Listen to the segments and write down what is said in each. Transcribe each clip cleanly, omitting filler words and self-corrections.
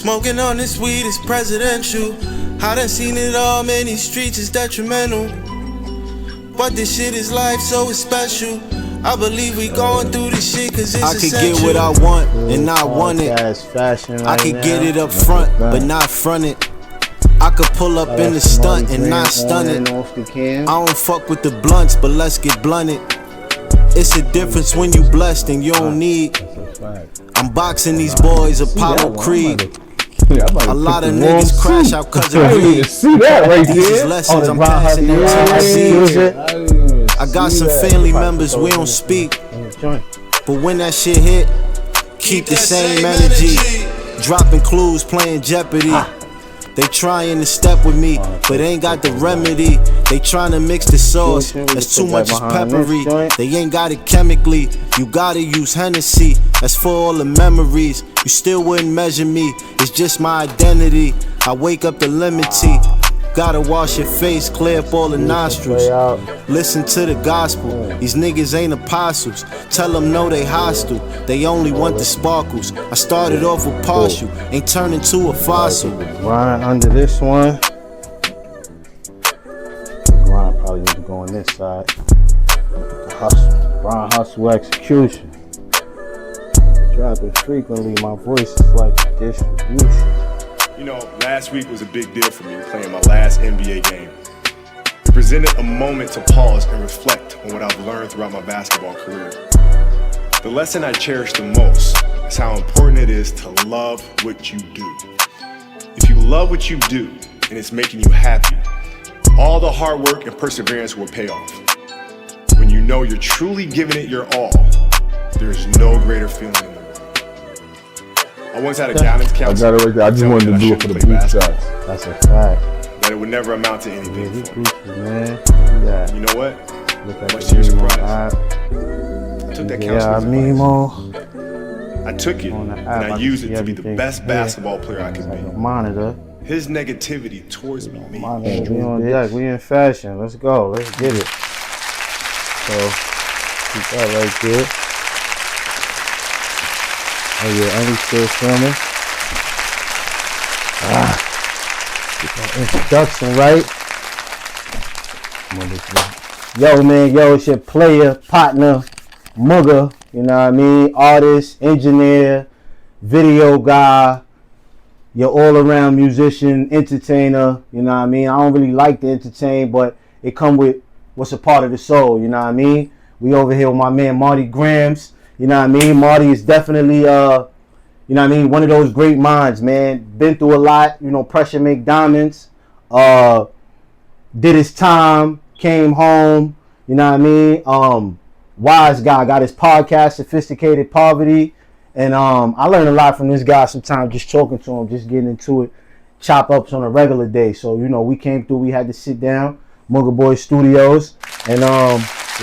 Smoking on this weed is presidential. I done seen it all, man, these streets is detrimental. But this shit is life, so it's special. I believe we going through this shit cause it's essential. I could get what I want and not want it. I could get it up front, but not front it. I could pull up in the stunt and not stun it. I don't fuck with the blunts, but let's get blunted. It's a difference when you blessed and you don't need. I'm boxing these boys, Apollo Creed. A lot of niggas crash out cause of greed. See that right These lessons I'm passing them to my seeds. I got some family members we don't speak, but when that shit hit, keep the same energy. Dropping clues, playing Jeopardy. They trying to step with me, but ain't got the remedy. They trying to mix the sauce, that's too much is peppery. They ain't got it chemically, you gotta use Hennessy. That's for all the memories, you still wouldn't measure me. It's just my identity, I wake up the limity. Gotta wash your face, clear up all the nostrils. Listen to the gospel, these niggas ain't apostles. Tell them no, they hostile, they only want the sparkles. I started off with partial, ain't turned into a fossil. Grind under this one. Grind probably need to go on this side. Hustle, grind, hustle, execution. Dropping frequently, my voice is like distribution. You know, last week was a big deal for me playing my last NBA game. It presented a moment to pause and reflect on what I've learned throughout my basketball career. The lesson I cherish the most is how important it is to love what you do. If you love what you do and it's making you happy, all the hard work and perseverance will pay off. When you know you're truly giving it your all, there's no greater feeling in the world. I once had a guidance counselor. I got it right there. I just wanted to do it for the boot shots. That's a fact. That it would never amount to anything. Yeah, for me. Man. Yeah. You know what? Much to your surprise, I took that counselor's advice. I took it and I used it to be the best basketball player I could be. Monitor. His negativity towards me made me. We in fashion. Let's go. Let's get it. So keep that right there. Oh yeah, and we still filming. Get that introduction right. Yo man, yo, it's your player, partner, Mugga, you know what I mean? Artist, engineer, video guy, your all-around musician, entertainer, you know what I mean? I don't really like to entertain, but it come with what's a part of the soul, you know what I mean? We over here with my man Marty Gramz. You know what I mean? Marty is definitely, you know what I mean, one of those great minds, man. Been through a lot, you know, pressure make diamonds. Did his time, came home, you know what I mean? Wise guy, got his podcast, Sophisticated Poverty. And I learned a lot from this guy sometimes just talking to him, just getting into it, chop ups on a regular day. So, you know, we came through, we had to sit down, Mbstudios Studios. And,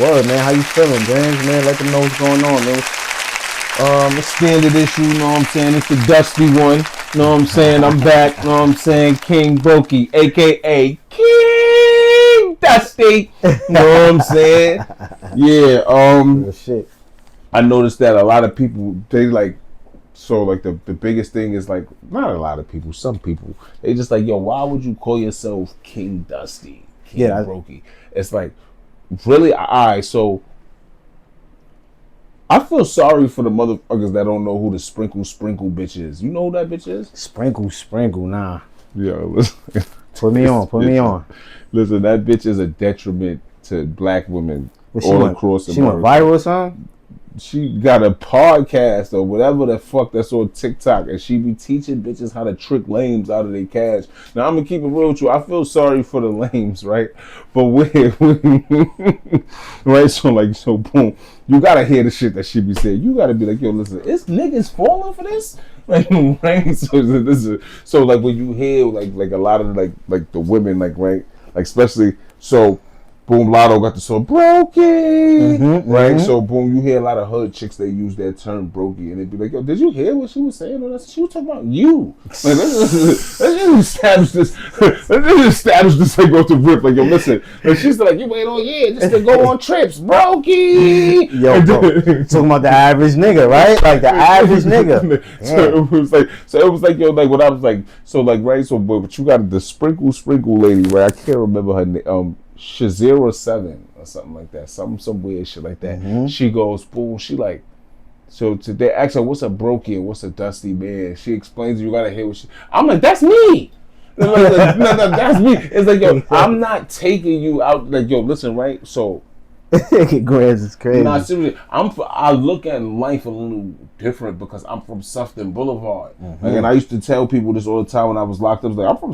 word, man, how you feeling, Gramz, man? Let them know what's going on, man. A standard issue, you know what I'm saying? It's the dusty one, you know what I'm saying? I'm back, you know what I'm saying? King Brokey, a.k.a. King Dusty, you know what I'm saying? Yeah, shit. I noticed that a lot of people, they like, so like the biggest thing is like, not a lot of people, some people, they just like, yo, why would you call yourself King Dusty, King Brokey? It's like, really? Alright, so I feel sorry for the motherfuckers that don't know who the Sprinkle bitch is. You know who that bitch is? Sprinkle, nah. Yeah, listen. Put me on. Listen, that bitch is a detriment to black women all across America. She went viral or something? She got a podcast or whatever the fuck that's on TikTok, and she be teaching bitches how to trick lames out of their cash. Now I'm gonna keep it real with you. I feel sorry for the lames, right? But right? So boom, you gotta hear the shit that she be saying. You gotta be like, yo, listen, it's niggas falling for this, like, right? So like when you hear like a lot of like the women, like, right, like especially so. boom, Latto got the song brokey, right? mhm. So boom, you hear a lot of hood chicks that use that term brokey, and they be like, yo, did you hear what she was saying? She was talking about you. Like, let's just establish this. Let's just establish this like off the rip. Like, yo, listen. And she's like, you wait all year just to go on trips, brokey. Yo, bro, talking about the average nigga, right? Like the average nigga. So it was like, yo, like what I was like, so like, right, so but you got the sprinkle lady, right? I can't remember her name. Shazira7 or something like that, some weird shit like that. She goes, boom, she like, so today ask her what's a brokey and what's a dusty man. She explains you gotta hear what she. I'm like, that's me. Like, no, that's me. It's like, yo, I'm not taking you out. Like, yo, listen, right? So. Gramz is crazy. Nah, seriously, I look at life a little different because I'm from Sufton Boulevard. Like, and I used to tell people this all the time when I was locked up. I was like, I'm from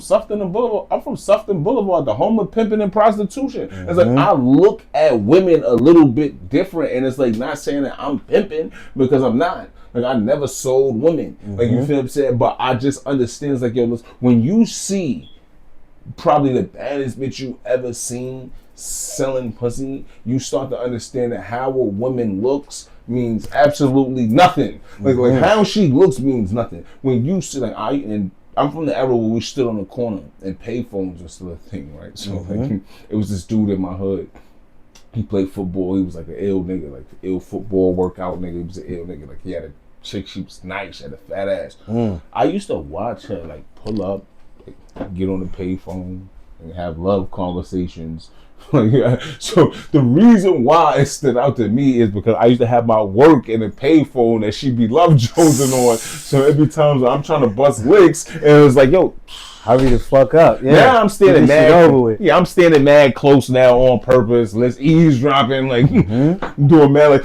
Sufton Boulevard, the home of pimping and prostitution. It's like I look at women a little bit different, and it's like not saying that I'm pimping because I'm not. Like I never sold women. Like you feel what I'm saying? But I just understand. It's like, yo, listen, when you see probably the baddest bitch you ever seen selling pussy, you start to understand that how a woman looks means absolutely nothing. Like how she looks means nothing. When you see, like, I'm from the era where we stood on the corner and payphones were still a thing, right? So like it was this dude in my hood. He played football. He was like an ill nigga, like ill football workout nigga. He was an ill nigga. Like he had a chick. She was nice. She had a fat ass. I used to watch her like pull up, like, get on the payphone and have love conversations. So the reason why it stood out to me is because I used to have my work in a payphone that she be love jonesing on. So every time I'm trying to bust licks, and it was like, yo, hurry the fuck up. Yeah. Now I'm standing mad. Over with. Yeah, I'm standing mad close now on purpose. Let's eavesdropping, like doing mad like.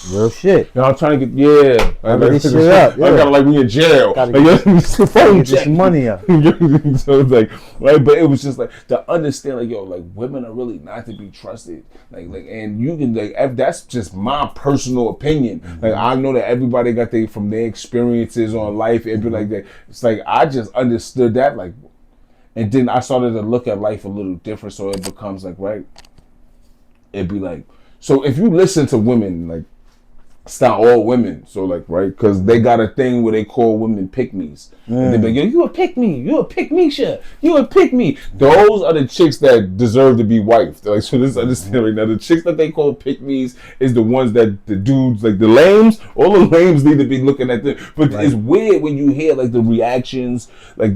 Real shit. I'm trying to get I this shit up. I gotta like we in jail. Gotta like, get, phone get this money up. So it's like, right, but it was just like to understand, like, yo, like women are really not to be trusted. Like, and you can like that's just my personal opinion. Like I know that everybody got from their experiences on life. It'd be like that. It's like I just understood that, like, and then I started to look at life a little different. So it becomes like, right, it'd be like, so if you listen to women, like. It's not all women, so like, right, because they got a thing where they call women pick-me's. And they be like, yo, you a pick-me, you a pick-me-sha, you a pick-me. Those are the chicks that deserve to be wifed. Like, so this understand right now, the chicks that they call pick-me's is the ones that the dudes, like the lames, all the lames need to be looking at them. But it's weird when you hear like the reactions, like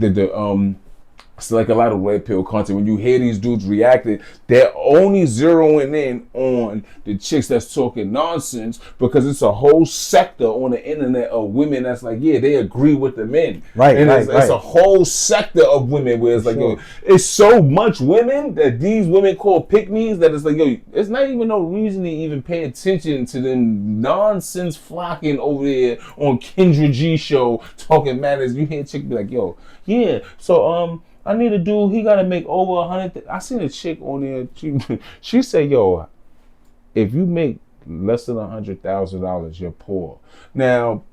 it's like a lot of red pill content. When you hear these dudes reacting, they're only zeroing in on the chicks that's talking nonsense because it's a whole sector on the internet of women that's like, yeah, they agree with the men. Right, and right, it's a whole sector of women where it's like, yo, it's so much women that these women call pick-me's that it's like, yo, it's not even no reason to even pay attention to them nonsense flocking over there on Kendra G show talking manners. You hear a chick be like, yo, yeah, so I need a dude, he gotta make over 100. I seen a chick on there, she said, yo, if you make less than $100,000, you're poor. Now,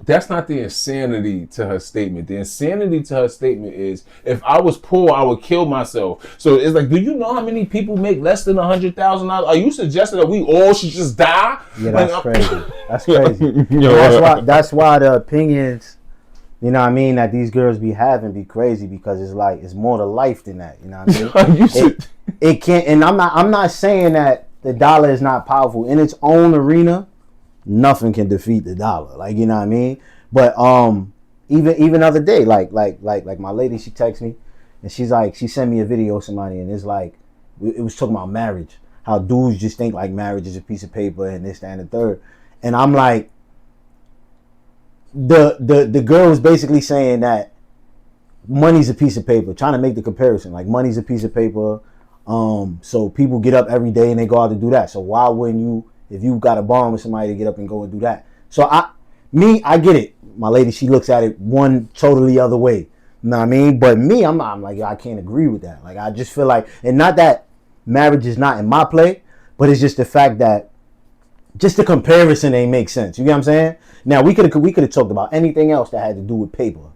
that's not the insanity to her statement. The insanity to her statement is, if I was poor, I would kill myself. So it's like, do you know how many people make less than $100,000? Are you suggesting that we all should just die? Yeah, that's crazy. That's crazy. That's why the opinions, you know what I mean, that these girls be having be crazy, because it's like, it's more to life than that. You know what I mean? It can't, and I'm not saying that the dollar is not powerful in its own arena. Nothing can defeat the dollar. Like, you know what I mean? But even other day, like my lady, she texts me and she's like, she sent me a video of somebody, and it's like, it was talking about marriage. How dudes just think like marriage is a piece of paper and this, that, and the third. And I'm like, the girl was basically saying that money's a piece of paper, trying to make the comparison, like money's a piece of paper, so people get up every day and they go out to do that, so why wouldn't you, if you got a bond with somebody, to get up and go and do that? So I get it. My lady, she looks at it one totally other way, you know what I mean? But me, I'm like, I can't agree with that. Like, I just feel like, and not that marriage is not in my play, but it's just the fact that just the comparison ain't make sense. You get what I'm saying? Now, we could have talked about anything else that had to do with paper,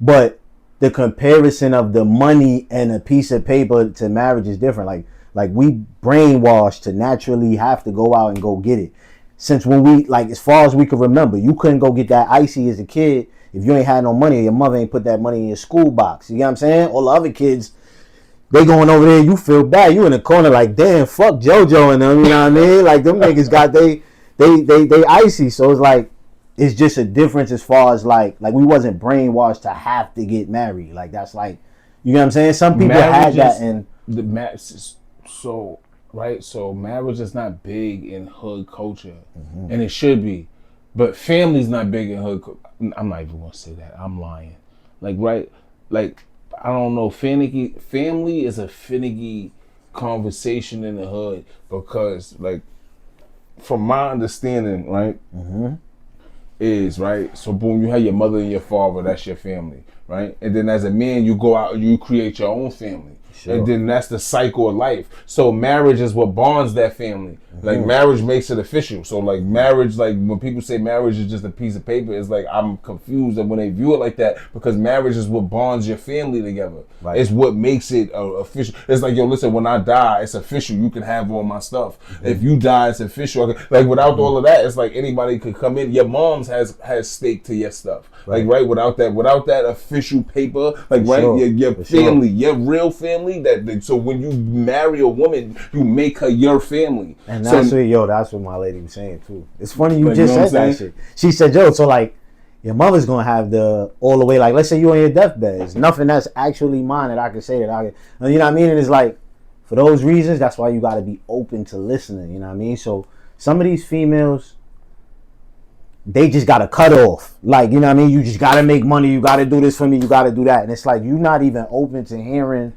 but the comparison of the money and a piece of paper to marriage is different. Like we brainwashed to naturally have to go out and go get it. Since when we, like, as far as we can remember, you couldn't go get that icy as a kid if you ain't had no money, or your mother ain't put that money in your school box. You know what I'm saying? All the other kids, they going over there, you feel bad. You in the corner like, damn, fuck JoJo and them, you know what I mean? Like, them niggas got they icy. So it's like, it's just a difference as far as like we wasn't brainwashed to have to get married. Like, that's like, you know what I'm saying? Some people had that in the so right. So marriage is not big in hood culture, and it should be, but family's not big in hood. I'm not even gonna say that. I'm lying. Like, right? Like, I don't know. Family is a finicky conversation in the hood because, like, from my understanding, right, is right. So boom, you have your mother and your father. That's your family, right? And then as a man, you go out and you create your own family. Sure. And then that's the cycle of life. So marriage is what bonds that family. Like, marriage makes it official. So like marriage, like when people say marriage is just a piece of paper, it's like I'm confused when they view it like that, because marriage is what bonds your family together. Right. It's what makes it official. It's like, yo, listen, when I die, it's official. You can have all my stuff. If you die, it's official. Like, without all of that, it's like anybody could come in. Your mom's has stake to your stuff. Right. Like, right, without that official paper, like, right, your family, your real family. So when you marry a woman, you make her your family. And that's what my lady was saying too. It's funny you just said that shit. She said, yo, so like, your mother's gonna have all the way, like, let's say you on your deathbed. There's nothing that's actually mine that I can say that I can, you know what I mean? And it's like, for those reasons, that's why you gotta be open to listening, you know what I mean? So some of these females, they just gotta cut off. Like, you know what I mean? You just gotta make money, you gotta do this for me, you gotta do that. And it's like, you're not even open to hearing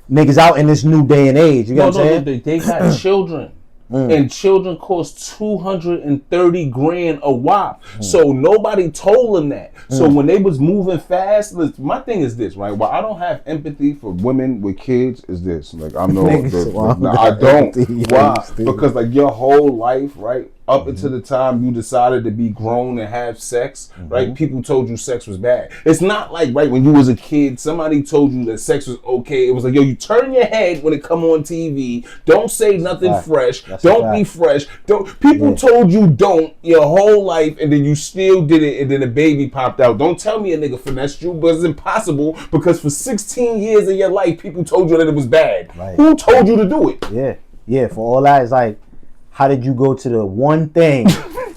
niggas out in this new day and age. You know what I'm saying? They got children. And children cost $230,000 a wop. So nobody told them that. So when they was moving fast, my thing is this, right? Well, I don't have empathy for women with kids. Is this like, I know I don't. Why? Because like your whole life, right? Up until the time you decided to be grown and have sex, right? People told you sex was bad. It's not like, right, when you was a kid, somebody told you that sex was okay. It was like, yo, you turn your head when it come on TV. Don't say nothing fresh. Don't be fresh. People told you don't your whole life, and then you still did it, and then a baby popped out. Don't tell me a nigga finessed you, but it's impossible, because for 16 years of your life, people told you that it was bad. Right. Who told you to do it? Yeah. For all that, it's like, how did you go to the one thing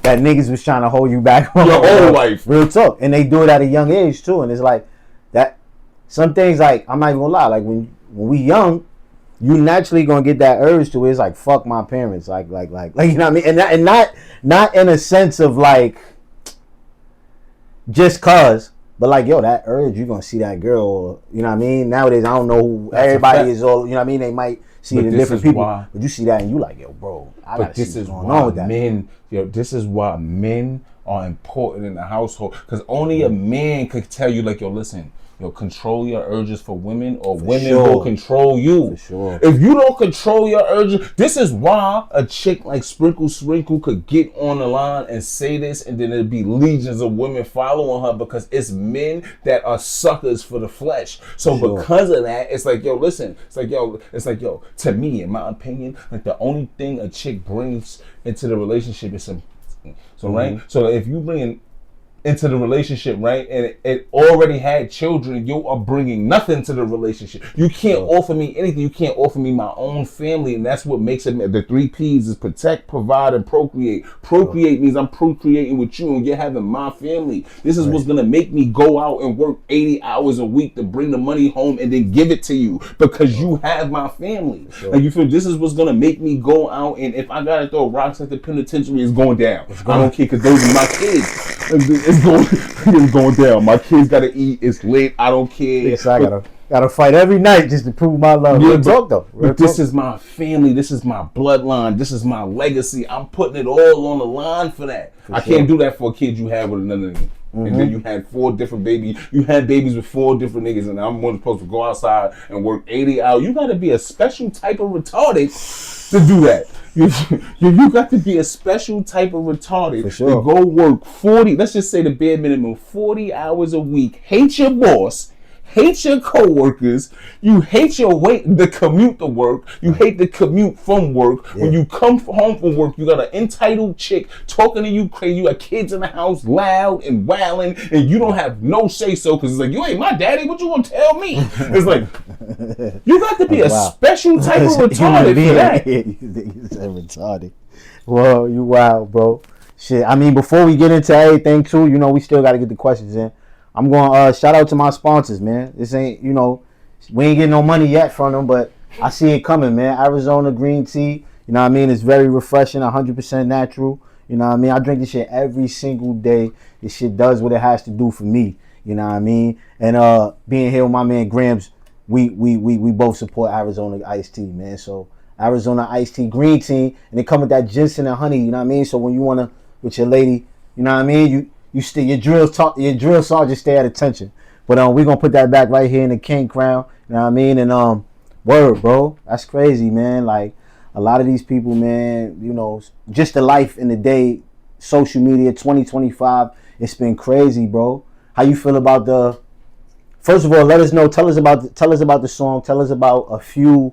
that niggas was trying to hold you back from your whole life? Real talk. And they do it at a young age too. And it's like that. Some things, like, I'm not even gonna lie, like when we young, you naturally gonna get that urge to it. It's like, fuck my parents, like you know what I mean? And not in a sense of like just cause, but like, yo, that urge, you gonna see that girl, or, you know what I mean? Nowadays, I don't know who everybody is, all, you know what I mean? They might see it in different people, but you see that and you like, yo, bro, I gotta see what's going on with that. This is why men are important in the household, because only a man could tell you, like, yo, listen, yo, control your urges for women, or women will control you. For sure. If you don't control your urges, this is why a chick like Sprinkle could get on the line and say this, and then it'd be legions of women following her, because it's men that are suckers for the flesh. So because of that, it's like, yo, listen, it's like, yo, to me, in my opinion, like, the only thing a chick brings into the relationship is some. So right? So if you bring into the relationship, right, and it already had children, you are bringing nothing to the relationship. You can't offer me anything. You can't offer me my own family, and that's what makes it. The 3 P's is protect, provide, and procreate. Procreate means I'm procreating with you, and you're having my family. This is what's gonna make me go out and work 80 hours a week to bring the money home and then give it to you, because you have my family. Like, you feel, this is what's gonna make me go out, and if I gotta throw rocks at the penitentiary, it's going down. I don't care, because those are my kids. It's going down. My kids gotta eat. It's late. I don't care. Yes, I gotta fight every night just to prove my love. Real talk though. But this is my family. This is my bloodline. This is my legacy. I'm putting it all on the line for that. I can't do that for a kid you had with another nigga. And then you had 4 different babies. You had babies with 4 different niggas, and I'm supposed to go outside and work 80 hours. You gotta be a special type of retarded to do that. You got to be a special type of retarded to go work 40, let's just say the bare minimum, 40 hours a week, hate your boss, hate your coworkers, you hate the commute to work, you hate the commute from work. Yeah. When you come home from work, you got an entitled chick talking to you crazy, you got kids in the house loud and wailing, and you don't have no say so because it's like, you ain't my daddy, what you gonna tell me? It's like, you got to be a special type of retarded for that. You said retarded. Well, you wild, bro. Shit, I mean, before we get into everything too, you know, we still got to get the questions in. I'm going to shout out to my sponsors, man. This ain't, you know, we ain't getting no money yet from them, but I see it coming, man. Arizona green tea, you know what I mean? It's very refreshing, 100% natural. You know what I mean? I drink this shit every single day. This shit does what it has to do for me. You know what I mean? And being here with my man Gramz, we both support Arizona iced tea, man. So Arizona iced tea, green tea, and they come with that ginseng and honey, you know what I mean? So when you want to, with your lady, you know what I mean? You stay, your drill sergeant stay at attention. But we're going to put that back right here in the king crown, you know what I mean? And word, bro, that's crazy, man. Like, a lot of these people, man, you know, just the life in the day, social media, 2025, it's been crazy, bro. How you feel about first of all, let us know, tell us about the song, tell us about a few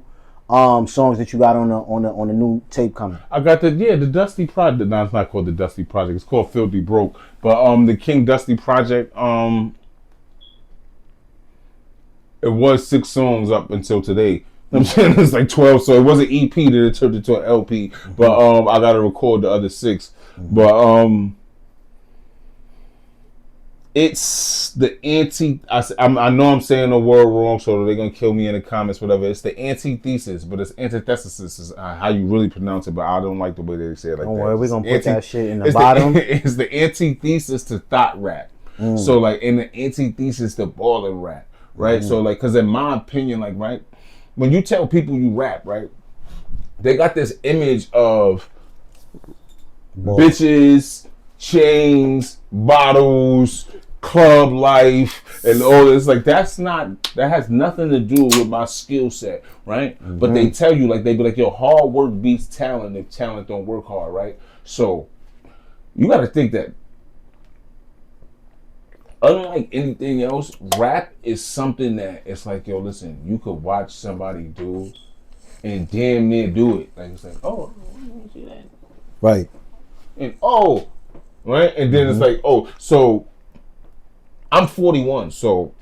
songs that you got on the new tape coming. I got the Dusty Project. No, it's not called the Dusty Project. It's called Filthy Broke. But the King Dusty Project, it was 6 songs up until today. I'm saying it's like 12, so it was an EP that it turned into an LP. But I gotta record the other 6. But it's the I know I'm saying the word wrong, so they're gonna kill me in the comments, whatever. It's the antithesis, but it's antithesis is how you really pronounce it. But I don't like the way they say it like don't that. Worry, we're gonna put that shit in the bottom. It's the antithesis to thought rap. So like in the antithesis to ballin' rap, right? So like, cause in my opinion, like, right, when you tell people you rap, right, they got this image of bitches, chains, bottles, club life, and all this. Like, that has nothing to do with my skill set, right? But they tell you, like, they be like, yo, hard work beats talent if talent don't work hard, right? So you got to think that unlike anything else, rap is something that it's like, yo, listen, you could watch somebody do and damn near do it. Like, it's like, oh, you see that? Right. And right? And then it's like, so I'm 41, so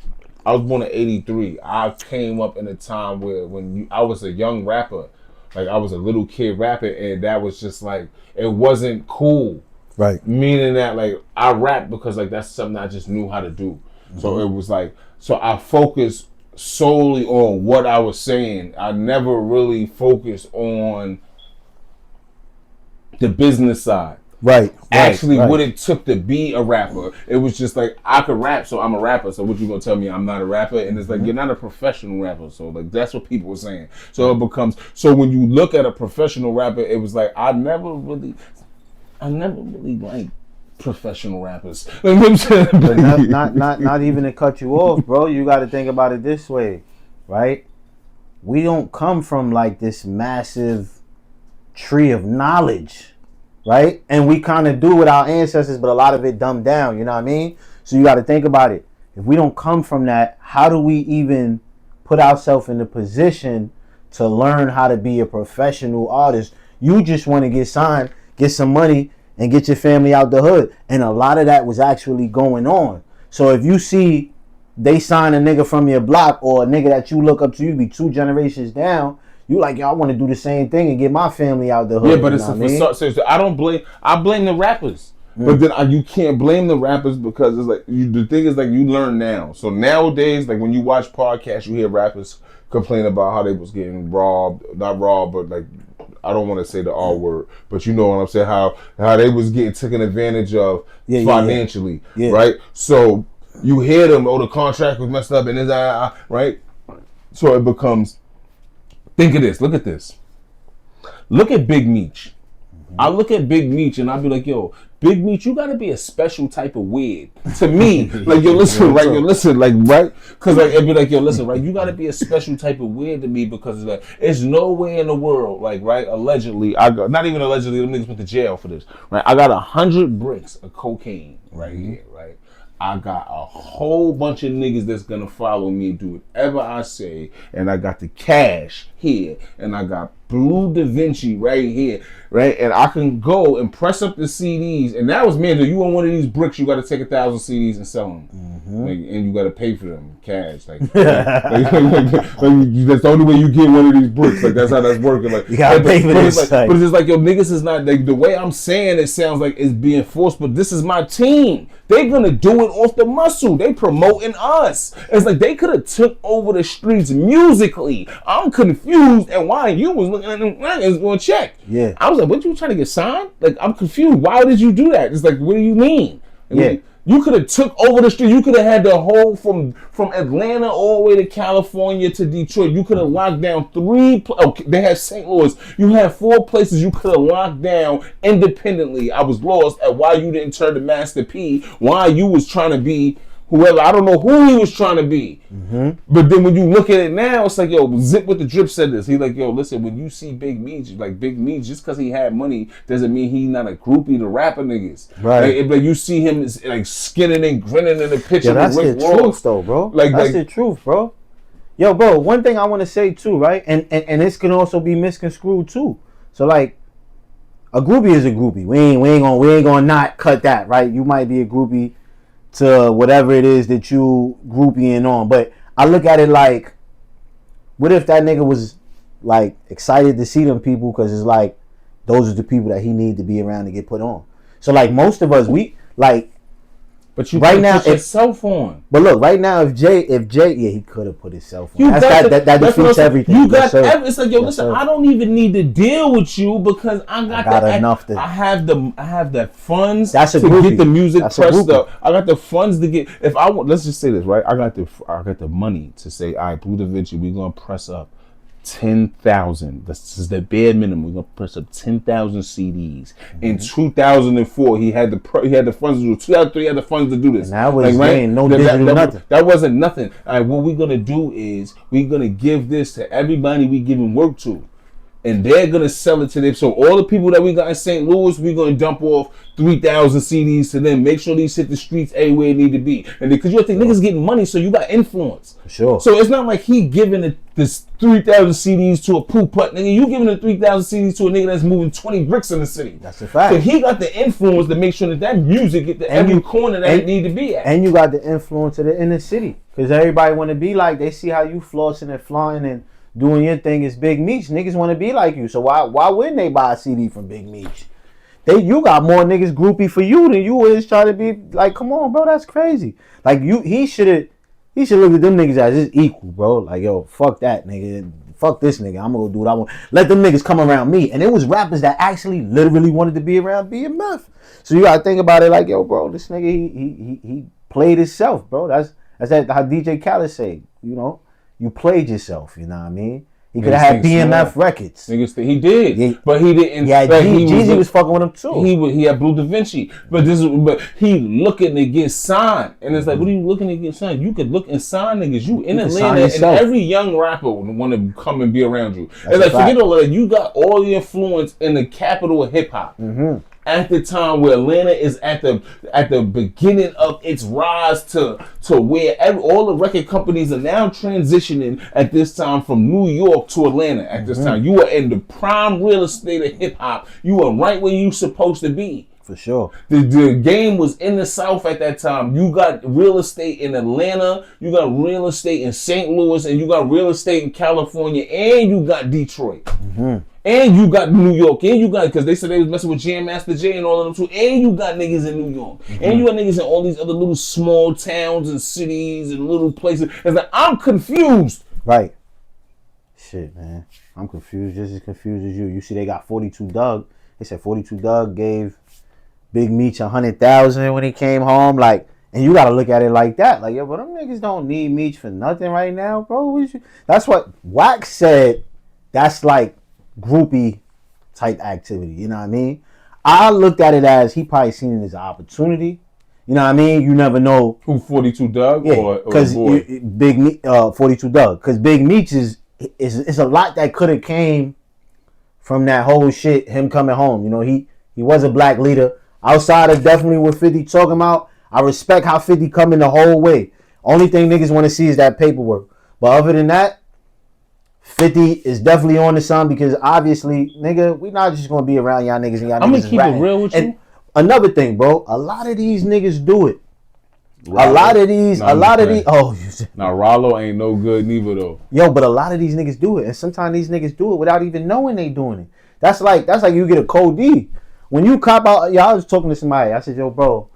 I was born in 83. I came up in a time where I was a young rapper. Like, I was a little kid rapping, and that was just like, it wasn't cool. Right. Meaning that, like, I rap because, like, that's something I just knew how to do. So it was like, so I focused solely on what I was saying. I never really focused on the business side. Right. Actually, what it took to be a rapper. It was just like, I could rap, so I'm a rapper. So what you gonna tell me I'm not a rapper? And it's like, you're not a professional rapper. So like, that's what people were saying. So it becomes, so when you look at a professional rapper, it was like, I never really liked professional rappers. not even to cut you off, bro. You got to think about it this way, right? We don't come from like this massive tree of knowledge, right? And we kind of do with our ancestors, but a lot of it dumbed down, you know what I mean? So you got to think about it. If we don't come from that, how do we even put ourselves in the position to learn how to be a professional artist? You just want to get signed, get some money, and get your family out the hood. And a lot of that was actually going on. So if you see they sign a nigga from your block or a nigga that you look up to, you be 2 generations down, you like, yo, I want to do the same thing and get my family out the hood. Yeah, but it's seriously, I blame the rappers. But then you can't blame the rappers because it's like, the thing is, like, you learn now. So nowadays, like, when you watch podcasts, you hear rappers complain about how they was getting robbed, not robbed, but like, I don't want to say the R word, but you know what I'm saying, how they was getting taken advantage of financially, right? So you hear them, the contract was messed up and this, right? So it becomes, think of this, look at this. Look at Big Meech. I look at Big Meech and I'll be like, yo, Big Meech, you gotta be a special type of weird. To me, like, yo, listen, right? Yo, listen, like, right? Because, like, it'd be like, yo, listen, right? You gotta be a special type of weird to me because, like, it's no way in the world, like, right? Allegedly, not even allegedly, them niggas went to jail for this, right? I got 100 bricks of cocaine right here, right? I got a whole bunch of niggas that's gonna follow me and do whatever I say, and I got the cash here, and I got Blue Da Vinci right here, right? And I can go and press up the CDs, and that was me. You want one of these bricks, you got to take 1,000 CDs and sell them, like, and you got to pay for them cash. Like, that's the only way you get one of these bricks. Like that's how that's working. Like you gotta pay for this. But it's just like, yo, niggas is not like the way I'm saying it sounds like it's being forced, but this is my team. They're gonna do it off the muscle. They promoting us. It's like they could have took over the streets musically. I'm confused and why you was looking at them niggas going to check. Yeah. I was like, what, you trying to get signed? Like, I'm confused. Why did you do that? It's like, what do you mean? Yeah. You could have took over the street. You could have had the whole from Atlanta all the way to California to Detroit. You could have locked down they had St. Louis. You had 4 places you could have locked down independently. I was lost at why you didn't turn to Master P. Why you was trying to be whoever. I don't know who he was trying to be. But then when you look at it now, it's like, yo, Zip with the Drip said this. He like, yo, listen, when you see Big Meech, like Big Meech, just because he had money doesn't mean he's not a groupie to rapper niggas. Right. Like you see him like skinning and grinning in the picture. Yeah, that's with Rick the Ross. truth, though, bro. That's the truth, bro. Yo, bro, one thing I want to say, too, right? And this can also be misconstrued, too. So, like, a groupie is a groupie. We ain't gonna not cut that, right? You might be a groupie to whatever it is that you groupieing on. But I look at it like, what if that nigga was like excited to see them people because it's like those are the people that he need to be around to get put on. So like most of us, we like. But you right now, put your cell phone. But look, right now, if Jay, yeah, he could have put his cell phone. That defeats everything. You got it's like, yo, listen, I don't even need to deal with you because I got enough. I have the funds to get the music pressed up. I got the funds to get. If I want, let's just say this, right? I got the money to say, all right, Blue Da Vinci, we're gonna press up 10,000. This is the bare minimum. We're gonna press up 10,000 CDs. In 2004, he had the funds to do. 2003, he had the funds to do this. And that was no digital nothing. That wasn't nothing. All right, what we're gonna do is we're gonna give this to everybody we giving work to, and they're gonna sell it to them. So all the people that we got in St. Louis, we're gonna dump off 3,000 CDs to them. Make sure these hit the streets everywhere they need to be. And because you think niggas getting money, so you got influence. For sure. So it's not like he giving this 3,000 CDs to a poop putt nigga. You giving the 3,000 CDs to a nigga that's moving 20 bricks in the city. That's a fact. So he got the influence to make sure that music get to every corner that it need to be at. And you got the influence of the inner city. Because everybody want to be like, they see how you flossing and flying and doing your thing is Big Meech. Niggas want to be like you. So why wouldn't they buy a CD from Big Meech? You got more niggas groupie for you than you is trying to be like, come on, bro, that's crazy. Like he should look at them niggas as his equal, bro. Like, yo, fuck that nigga. Fuck this nigga. I'm gonna do what I want. Let them niggas come around me. And it was rappers that actually literally wanted to be around BMF. So you gotta think about it like, yo, bro, this nigga he played himself, bro. That's how DJ Khaled say, you know, you played yourself, you know what I mean? He could have had BMF records. Niggas think he did, but he didn't. Yeah, like Jeezy was fucking with him too. He had Blue Da Vinci, but he looking to get signed, and it's like, what are you looking to get signed? You could look and sign niggas. You in Atlanta, and every young rapper would want to come and be around you. It's like, forget all that. You got all the influence in the capital of hip hop. At the time where Atlanta is at the beginning of its rise to where all the record companies are now transitioning at this time from New York to Atlanta. At this time, you are in the prime real estate of hip hop. You are right where you supposed to be. For sure. The game was in the South at that time. You got real estate in Atlanta, you got real estate in St. Louis, and you got real estate in California, and you got Detroit. And you got New York, and you got, because they said they was messing with Jam Master Jay and all of them too, and you got niggas in New York, and you got niggas in all these other little small towns and cities and little places. It's like, I'm confused. Right. Shit, man. I'm confused, just as confused as you. You see they got 42 Doug. They said 42 Doug gave Big Meech 100,000 when he came home. Like, and you gotta look at it like that. Like, yo, but them niggas don't need Meech for nothing right now, bro. That's what Wax said. That's like groupie type activity, you know what I mean? I looked at it as he probably seen it as an opportunity. You know what I mean? You never know who 42 Doug or because Big Meech 42 Doug, because Big Meech is a lot that could have came from that whole shit. Him coming home, you know, he was a black leader outside of definitely what 50 talking about. I respect how 50 coming the whole way. Only thing niggas want to see is that paperwork. But other than that, 50 is definitely on the sun because obviously, nigga, we not just gonna be around y'all niggas and y'all I'm niggas gonna keep it real with you. And another thing, bro, a lot of these niggas do it. Rollo. A lot of these. Oh, you said, now Rollo ain't no good neither though. Yo, but a lot of these niggas do it, and sometimes these niggas do it without even knowing they doing it. That's like you get a code D. When you cop out, I was talking to somebody. I said, yo, bro,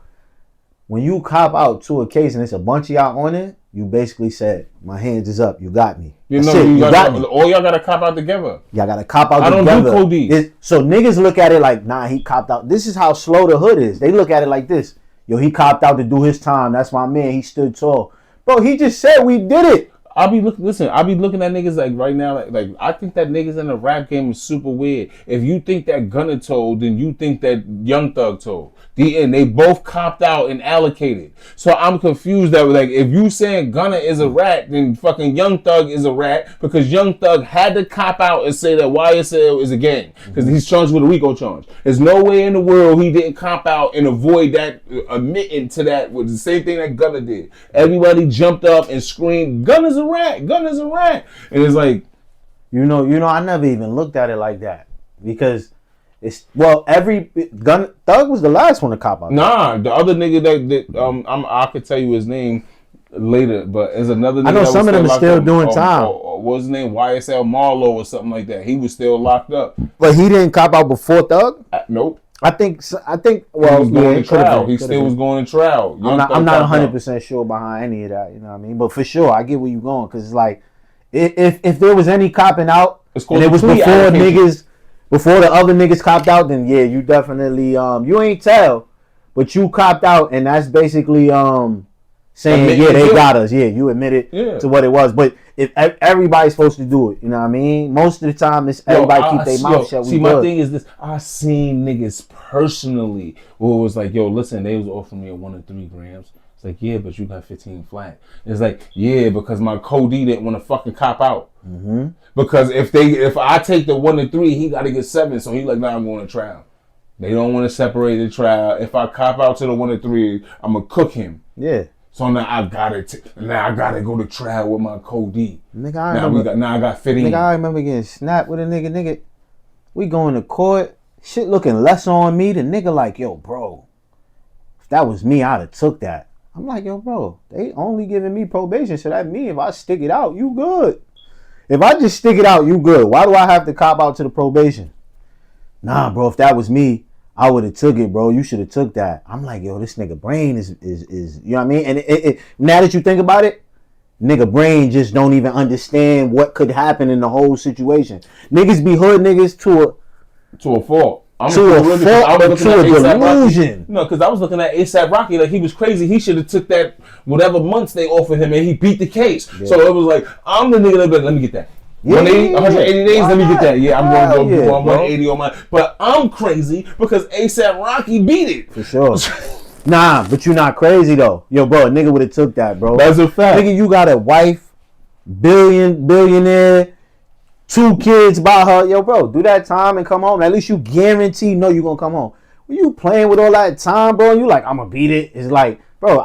when you cop out to a case and it's a bunch of y'all on it, you basically said, my hands is up. You got me. You got me. All y'all got to cop out together. Y'all got to cop out together. I don't do code D. So niggas look at it like, nah, he copped out. This is how slow the hood is. They look at it like this. Yo, he copped out to do his time. That's my man. He stood tall. Bro, he just said we did it. I'll be looking at niggas like right now, like I think that niggas in the rap game is super weird. If you think that Gunna told, then you think that Young Thug told. And they both copped out and allocated. So I'm confused that like if you saying Gunna is a rat, then fucking Young Thug is a rat because Young Thug had to cop out and say that YSL is a gang because he's charged with a Rico charge. There's no way in the world he didn't cop out and avoid that admitting to that with the same thing that Gunna did. Everybody jumped up and screamed, "Gunna's a rat! Gunna's a rat!" And it's like, you know, I never even looked at it like that because. Thug was the last one to cop out. Nah, the other nigga that I could tell you his name later, but there's another nigga. I know some of them are still doing time. What was his name? YSL Marlowe or something like that. He was still locked up. But he didn't cop out before Thug? Nope. I think. Well, he was going to trial. He still was going to trial. I'm not 100% sure behind any of that. You know what I mean? But for sure, I get where you're going because it's like if there was any copping out and it was before niggas. Before the other niggas copped out, then yeah, you definitely you ain't tell, but you copped out, and that's basically saying they got us. Yeah, you admitted to what it was. But if everybody's supposed to do it, you know what I mean? Most of the time, it's everybody keep their mouth shut. See, my thing is this: I seen niggas personally who was like, "Yo, listen, they was offering me a 1 and 3 grams." It's like, yeah, but you got 15 flat. It's like, yeah, because my Cody didn't want to fucking cop out. Mm-hmm. Because if I take the 1 and 3, he got to get 7. So he like, nah, I'm going to trial. They don't want to separate the trial. If I cop out to the 1 and 3, I'm gonna cook him. Yeah. So now I gotta go to trial with my Cody. Nigga, now I got 15. Nigga, I remember getting snapped with a nigga. We going to court. Shit looking less on me. The nigga like, yo, bro, if that was me, I'd have took that. I'm like, yo, bro, they only giving me probation, so that means if I stick it out, you good. If I just stick it out, you good. Why do I have to cop out to the probation? Nah, bro, if that was me, I would have took it, bro. You should have took that. I'm like, yo, this nigga brain is you know what I mean? And now that you think about it, nigga brain just don't even understand what could happen in the whole situation. Niggas be hood niggas to a fault. To a delusion. No, because I was looking at A$AP Rocky like he was crazy. He should have took that whatever months they offered him and he beat the case. Yeah. So it was like, I'm the nigga that let me get that. 180 days, let me get that. Yeah, I'm going to go 180 on my. But I'm crazy because A$AP Rocky beat it. For sure. Nah, but you're not crazy though. Yo, bro, a nigga would have took that, bro. That's a fact. Nigga, you got a wife, billionaire. 2 kids by her. Yo, bro, do that time and come home. At least you guarantee you're going to come home. When you playing with all that time, bro, you like, I'm going to beat it. It's like, bro,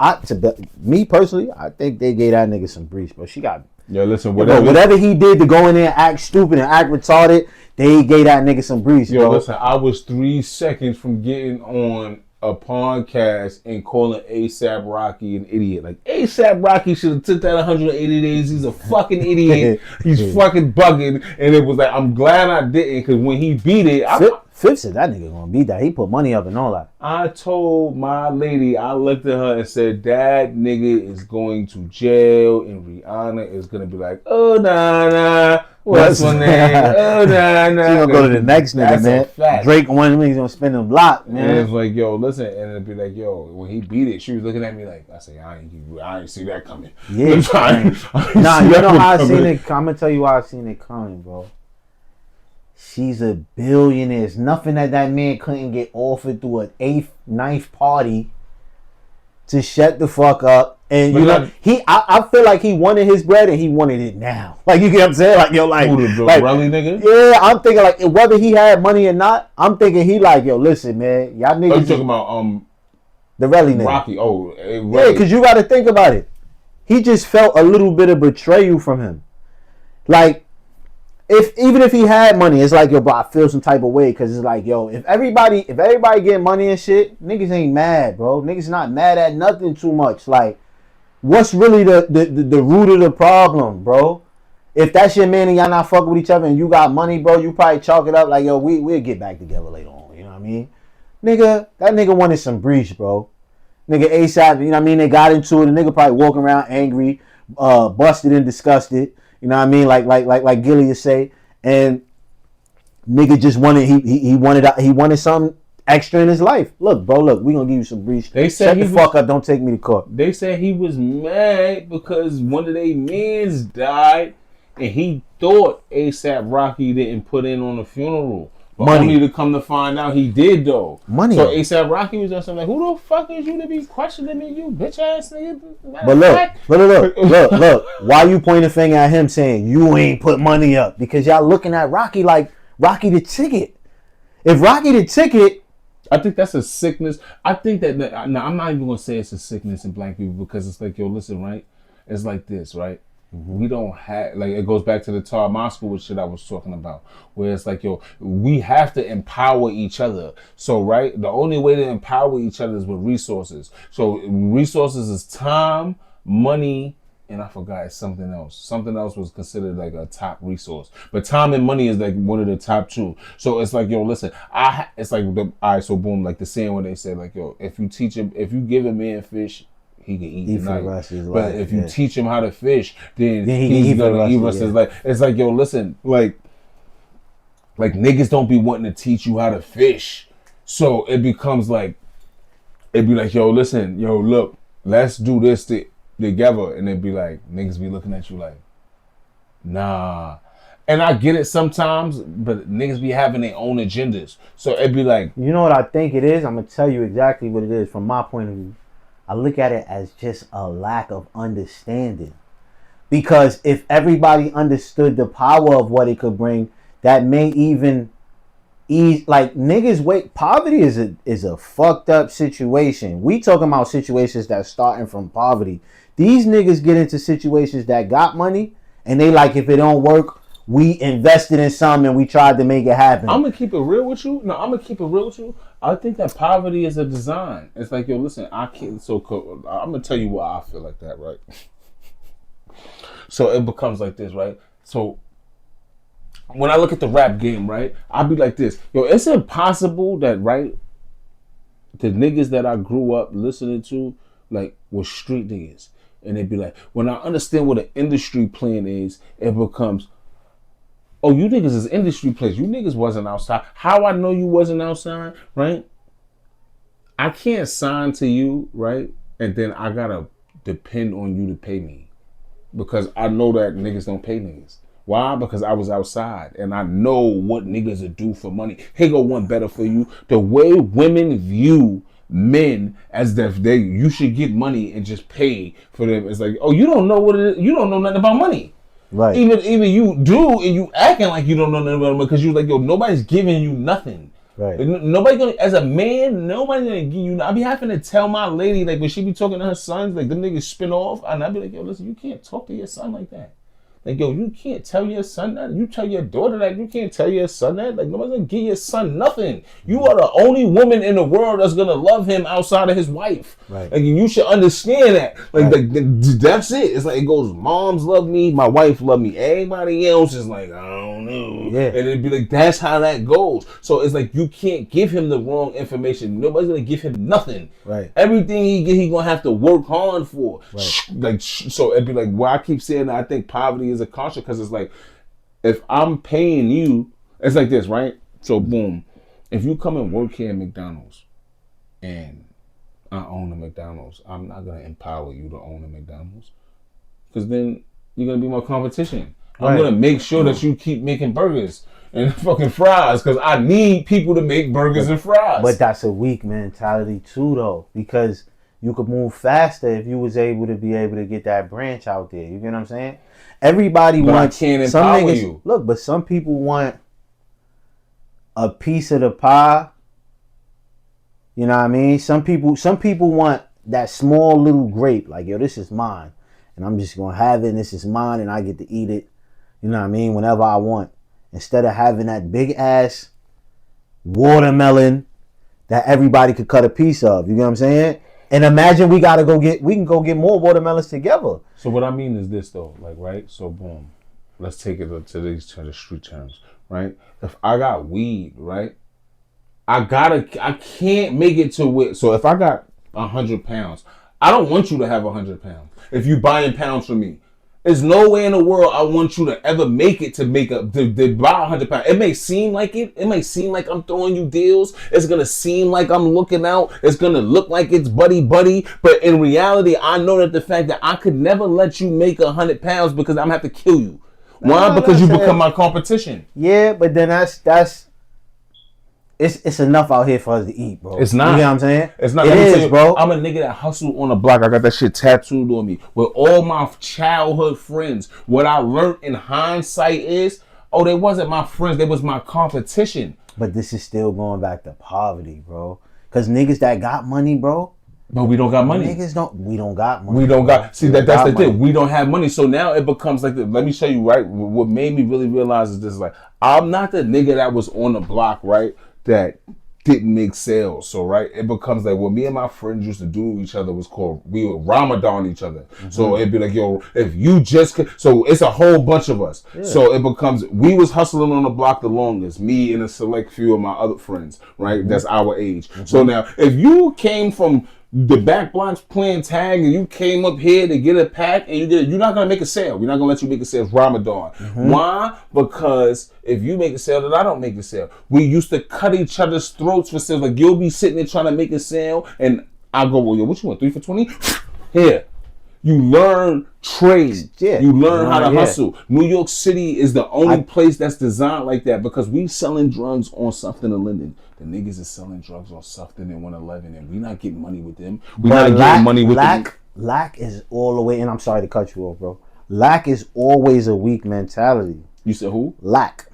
me personally, I think they gave that nigga some breach, bro. She got... Yo, listen, whatever he did to go in there and act stupid and act retarded, they gave that nigga some breach, bro. Yo, listen, I was 3 seconds from getting on a podcast and calling A$AP Rocky an idiot. Like, A$AP Rocky should have took that 180 days. He's a fucking idiot. He's fucking bugging. And it was like, I'm glad I didn't, because when he beat it, Fifth said that nigga gonna beat that. He put money up and all that. I told my lady, I looked at her and said, that nigga is going to jail, and Rihanna is gonna be like, oh, nah. What's my name? Oh, nah. She gonna go to the next nigga, man. Drake one he's gonna spend them block, man. And it's like, yo, listen, and it'd be like, yo, when he beat it, she was looking at me like, I say, I ain't see that coming. Yeah. Nah, you know how I seen it. I'm gonna tell you why I seen it coming, bro. She's a billionaire. There's nothing that man couldn't get offered through an 8th, 9th party to shut the fuck up. And you know, I feel like he wanted his bread and he wanted it now. Like, you get what I'm saying? Like, yo, like, really, nigga? Yeah, I'm thinking like whether he had money or not, I'm thinking he like, yo, listen, man, y'all niggas. Are you talking about The Relly nigga. Rocky. Yeah, because you got to think about it. He just felt a little bit of betrayal from him. Like, even if he had money, it's like, yo, bro, I feel some type of way because it's like, yo, if everybody get money and shit, niggas ain't mad, bro. Niggas not mad at nothing too much. Like, what's really the root of the problem, bro? If that's your man and y'all not fucking with each other and you got money, bro, you probably chalk it up like, yo, we'll get back together later on. You know what I mean? Nigga, that nigga wanted some breach, bro. Nigga ASAP, you know what I mean? They got into it. The nigga probably walking around angry, busted and disgusted. You know what I mean? Like Gilly would say. And nigga just wanted he wanted something extra in his life. Look, bro, we gonna give you some breach. They said Shut the fuck up, don't take me to court. They said he was mad because one of their mans died and he thought ASAP Rocky didn't put in on the funeral. But money. Only to come to find out he did though. Money. So ASAP Rocky was just like, who the fuck is you to be questioning me, you bitch ass nigga? But look. Why you pointing a finger at him saying you ain't put money up? Because y'all looking at Rocky like Rocky the ticket. If Rocky the ticket, I think that's a sickness. I think that now I'm not even gonna say it's a sickness in black people because it's like, yo, listen, right? It's like this, right? We don't have, like, it goes back to the Tar Moskowitz shit I was talking about, where it's like, yo, we have to empower each other. So, right, the only way to empower each other is with resources. So, resources is time, money, and I forgot something else. Something else was considered like a top resource. But time and money is like one of the top two. So, it's like, yo, listen, it's like, all right, so boom, like the saying when they say, like, yo, if you give a man fish, he can eat tonight. But if you teach him how to fish, then he's gonna eat rest of his life. It's like, yo, listen, like niggas don't be wanting to teach you how to fish. So it becomes like, it'd be like, yo, listen, yo, look, let's do this together. And it'd be like, niggas be looking at you like, nah. And I get it sometimes, but niggas be having their own agendas. So it'd be like, you know what I think it is? I'm gonna tell you exactly what it is from my point of view. I look at it as just a lack of understanding. Because if everybody understood the power of what it could bring, that may even ease, like, niggas wait. Poverty is a fucked up situation. We talking about situations that's starting from poverty. These niggas get into situations that got money and they like, if it don't work, we invested in something and we tried to make it happen. I'm gonna keep it real with you. I think that poverty is a design. It's like, yo, listen, I can't. So I'm gonna tell you why I feel like that, right? So it becomes like this, right? So when I look at the rap game, right, I'll be like this, yo, it's impossible that, right, the niggas that I grew up listening to, like, were street niggas, and they'd be like, when I understand what an industry plan is, it becomes, oh, you niggas is industry players. You niggas wasn't outside. How I know you wasn't outside, right? I can't sign to you, right? And then I gotta depend on you to pay me. Because I know that niggas don't pay niggas. Why? Because I was outside and I know what niggas would do for money. Here go one better for you. The way women view men as if you should get money and just pay for them. It's like, oh, you don't know what it is. You don't know nothing about money. Right. Even you do, and you acting like you don't know nothing about it because you like, yo, nobody's giving you nothing. Right. Nobody gonna, as a man, nobody's gonna give you. I be having to tell my lady, like, when she be talking to her sons, like, them niggas spin off, and I be like, yo, listen, you can't talk to your son like that. Like, yo, you can't tell your son that. You tell your daughter that. You can't tell your son that. Like, nobody's gonna give your son nothing. You are the only woman in the world that's gonna love him outside of his wife. Right. Like, you should understand that. Like, right. That's it. It's like, it goes, moms love me, my wife love me. Everybody else is like, I don't know. Yeah. And it'd be like, that's how that goes. So it's like, you can't give him the wrong information. Nobody's gonna give him nothing. Right. Everything he get, he gonna have to work hard for. Right. Like, so it'd be like, why I keep saying that I think poverty is a culture, because it's like, if I'm paying you, it's like this, right? So boom, if you come and work here at McDonald's and I own a McDonald's, I'm not gonna empower you to own a McDonald's, because then you're gonna be my competition. Right. I'm gonna make sure that you keep making burgers and fucking fries, because I need people to make burgers and fries. But that's a weak mentality too, though, because you could move faster if you was able to get that branch out there. You get what I'm saying? Everybody wants. I can't empower you. Look, but some people want a piece of the pie You know what I mean? Some people want that small little grape, like, yo, this is mine, and I'm just gonna have it, and this is mine, and I get to eat it. You know what I mean? Whenever I want, instead of having that big ass watermelon that everybody could cut a piece of. You know what I'm saying? And imagine we can go get more watermelons together. So what I mean is this though, like, right? So boom, let's take it to the street terms, right? If I got weed, right? I can't make it to it. So if I got 100 pounds, I don't want you to have 100 pounds. If you buying pounds from me, there's no way in the world I want you to ever make it to buy 100 pounds. It may seem like it. It may seem like I'm throwing you deals. It's going to seem like I'm looking out. It's going to look like it's buddy. But in reality, I know that the fact that I could never let you make 100 pounds because I'm going to have to kill you. Why? Because you become my competition. Yeah, but then it's enough out here for us to eat, bro. It's not. You know what I'm saying? It's not. It is, bro. I'm a nigga that hustled on the block. I got that shit tattooed on me. With all my childhood friends, what I learned in hindsight is, they wasn't my friends. They was my competition. But this is still going back to poverty, bro. Because niggas that got money, bro. But we don't got money. We don't got money. We don't got. See, that's the thing. We don't have money. So now it becomes like, let me show you, right? What made me really realize is this, like, I'm not the nigga that was on the block, right? That didn't make sales. So right, it becomes like what me and my friends used to do to each other was called, we would Ramadan each other. Mm-hmm. So it'd be like, yo, if you just so it's a whole bunch of us. Yeah. So it becomes, we was hustling on the block the longest, me and a select few of my other friends, right? Mm-hmm. That's our age. Mm-hmm. So now if you came from the back blocks playing tag and you came up here to get a pack and you're not gonna make a sale. We're not gonna let you make a sale. It's Ramadan. Mm-hmm. Why? Because if you make a sale, then I don't make a sale. We used to cut each other's throats for sales. Like, you'll be sitting there trying to make a sale and I'll go, well, yo, what you want, 3 for 20? Here. You learn trade. Yeah. You learn how to hustle. New York City is the only place that's designed like that because we selling drugs on Sufton and Linden. The niggas is selling drugs on Sufton and 111, and we not getting money with them. We not getting money with them. Lack is all the way, and I'm sorry to cut you off, bro. Lack is always a weak mentality. You said who? Lack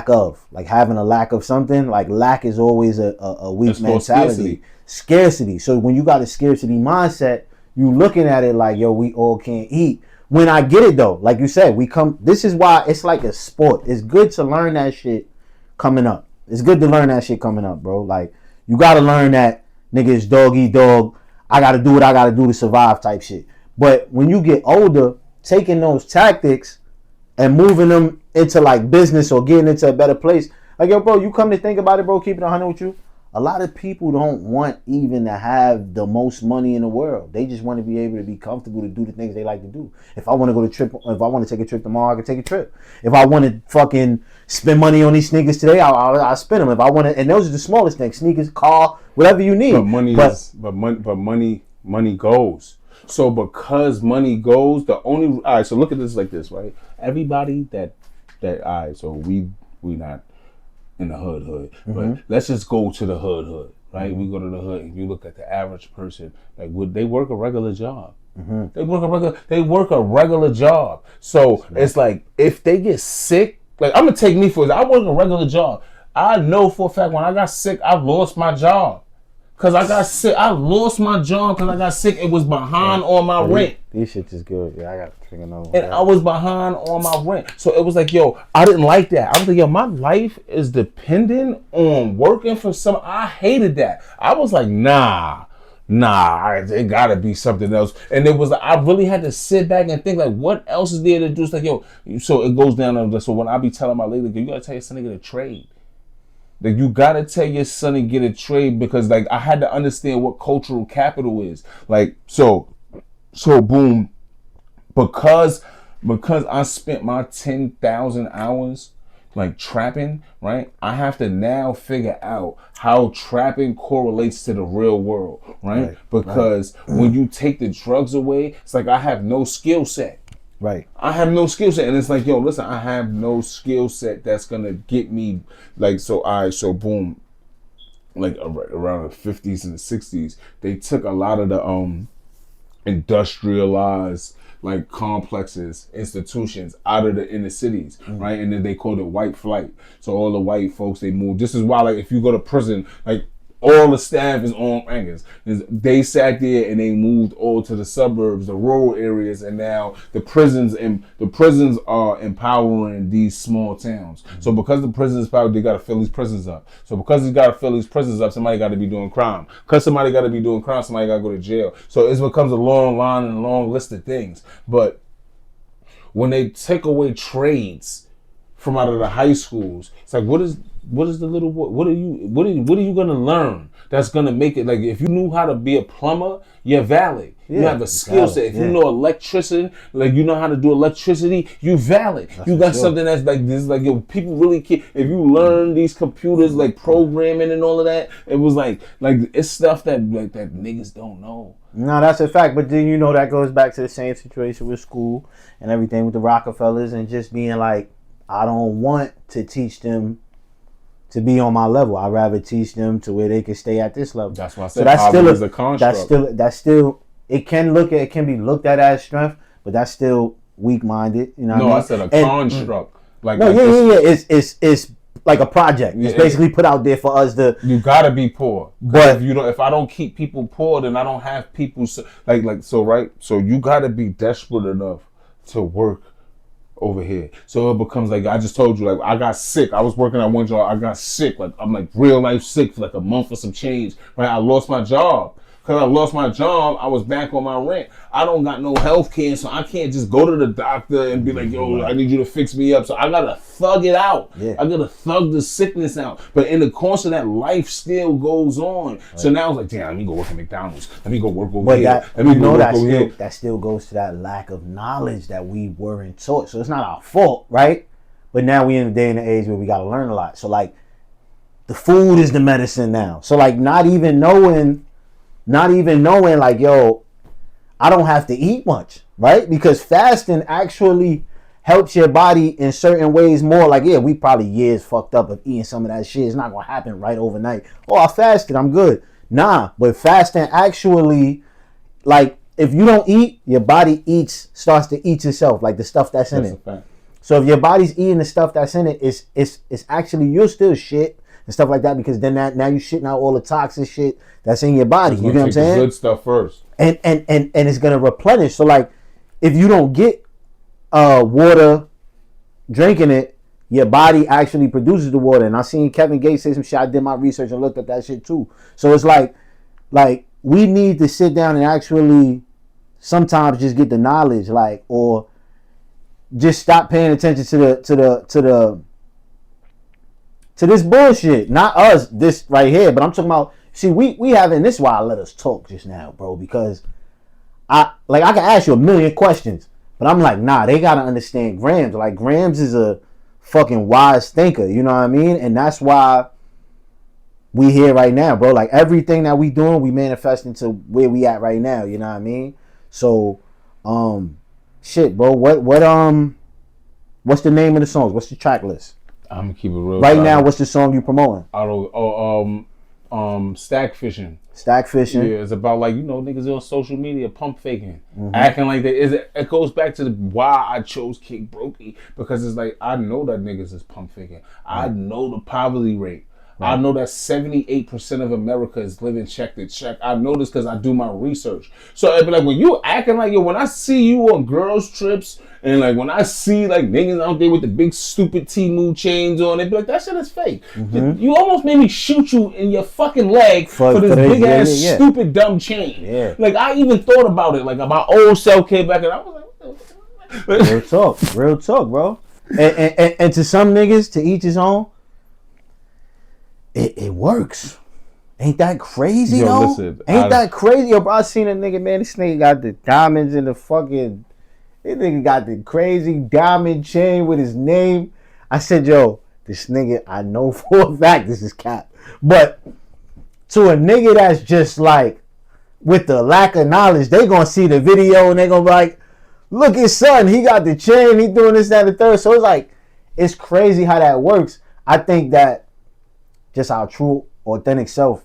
of. Like having a lack of something. Like lack is always a weak mentality. Scarcity. So when you got a scarcity mindset, you looking at it like, yo, we all can't eat. When I get it though, like you said, this is why it's like a sport. It's good to learn that shit coming up. It's good to learn that shit coming up, bro. Like, you gotta learn that, nigga, it's dog eat dog. I gotta do what I gotta do to survive type shit. But when you get older, taking those tactics and moving them into like business or getting into a better place. Like, yo, bro, you come to think about it, bro, keep it 100 with you. A lot of people don't want even to have the most money in the world. They just want to be able to be comfortable to do the things they like to do. If I want to take a trip tomorrow, I can take a trip. If I want to fucking spend money on these sneakers today, I'll spend them. If I want to, and those are the smallest things: sneakers, car, whatever you need. But money goes. So because money goes, all right. So look at this like this, right? Everybody that all right. So we not in the hood, mm-hmm. But let's just go to the hood, right? Mm-hmm. We go to the hood and you look at the average person, like, would they work a regular job? Mm-hmm. They work a regular job. So it's like, if they get sick, like, I'm gonna take me for it. I work a regular job. I know for a fact when I got sick, I lost my job. Cause I got sick. I lost my job because I got sick. It was behind on my rent. These shit is good. Yeah, I got to drink another one. And I was behind on my rent. So it was like, yo, I didn't like that. I was like, yo, my life is dependent on working for some. I hated that. I was like, nah, it gotta be something else. And it was, I really had to sit back and think, like, what else is there to do? It's like, yo, so it goes down to, so when I be telling my lady, you gotta tell your son to get a trade. Like, you gotta tell your son to get a trade, because, like, I had to understand what cultural capital is. Like, so boom, because I spent my 10,000 hours like trapping, right? I have to now figure out how trapping correlates to the real world, right? Because when you take the drugs away, it's like I have no skill set. Right. I have no skill set. And it's like, yo, listen, I have no skill set that's going to get me, like, so boom, like around the 50s and the 60s, they took a lot of the industrialized, like, complexes, institutions out of the inner cities, right? And then they called it white flight. So all the white folks, they moved. This is why, like, if you go to prison, like, all the staff is on rankings. They sat there and they moved all to the suburbs, the rural areas, and now the prisons are empowering these small towns. So because the prisons is powered, they got to fill these prisons up. So because they got to fill these prisons up, somebody got to be doing crime. Because somebody got to be doing crime, somebody got to go to jail. So it becomes a long line and a long list of things. But when they take away trades from out of the high schools, it's like, what is the little boy? What are you gonna learn that's gonna make it? Like, if you knew how to be a plumber, you're valid. You have a skill set. If you know electricity, like you know how to do electricity, you valid. You got something that's like this. Like, yo, people really care. If you learn these computers, like programming and all of that, it was like it's stuff that niggas don't know. No, that's a fact. But then that goes back to the same situation with school and everything with the Rockefellers and just being like, I don't want to teach them to be on my level. I'd rather teach them to where they can stay at this level. That's why I said poverty is a construct. That's still it can be looked at as strength, but that's still weak-minded. You know what I mean? I said a construct. It's like a project. It's basically put out there for us to. You gotta be poor, but if I don't keep people poor, then I don't have people. So you gotta be desperate enough to work over here. So it becomes like, I just told you, like, I got sick. I was working at one job. I got sick. Like, I'm like real life sick for like a month or some change. Right? I lost my job. Because I lost my job, I was back on my rent. I don't got no health care, so I can't just go to the doctor and be like, yo, I need you to fix me up. So I got to thug it out. Yeah. I got to thug the sickness out. But in the course of that, life still goes on. Right. So now I was like, damn, let me go work at McDonald's. Let me go work over here. That still goes to that lack of knowledge that we weren't taught. So it's not our fault, right? But now we in the day and the age where we got to learn a lot. So, like, the food is the medicine now. So, like, not even knowing like, yo, I don't have to eat much, right? Because fasting actually helps your body in certain ways more. Like, yeah, we probably years fucked up of eating some of that shit. It's not going to happen right overnight. Oh, I fasted, I'm good. Nah, but fasting actually, like, if you don't eat, your body starts to eat itself, like the stuff that's in it. So if your body's eating the stuff that's in it, it's actually, you're still shit and stuff like that, because then now you're shitting out all the toxic shit that's in your body. You know what I'm saying? The good stuff first. And it's gonna replenish. So, like, if you don't get water drinking it, your body actually produces the water. And I seen Kevin Gates say some shit. I did my research and looked at that shit too. So it's like we need to sit down and actually sometimes just get the knowledge, like, or just stop paying attention to this bullshit. Not us, this right here, but I'm talking about, see, we having, this is why I let us talk just now, bro, because I can ask you a million questions, but I'm like, nah, they gotta understand Gramz. Like, Gramz is a fucking wise thinker, you know what I mean? And that's why we here right now, bro. Like, everything that we doing, we manifesting to where we at right now, you know what I mean? So, shit, bro, what's the name of the songs? What's the track list? I'm gonna keep it real. Right now, what's the song you promoting? Stack fishing. Stack fishing. Yeah, it's about, like, niggas on social media pump faking, acting like they is. It goes back to why I chose King Brokey, because it's like, I know that niggas is pump faking. I know the poverty rate. Right. I know that 78% of America is living check to check. I know this because I do my research. So it'd be like, when you acting like, yo, when I see you on girls trips, and like when I see like niggas out there with the big stupid T-Move chains on, it'd be like, that shit is fake. You almost made me shoot you in your fucking leg for this big ass stupid dumb chain. Yeah. Like, I even thought about it. Like, my old self came back and I was like, real talk, bro. And to some niggas, to each his own. It works. Ain't that crazy, though? Listen, ain't that crazy? Yo, bro, I seen a nigga, man. This nigga got the diamonds in the fucking... This nigga got the crazy diamond chain with his name. I said, yo, this nigga, I know for a fact this is cap. But to a nigga that's just like, with the lack of knowledge, they gonna see the video and they gonna be like, look, his son, he got the chain, he doing this, that, and the third. So it's like, it's crazy how that works. I think that just our true, authentic self,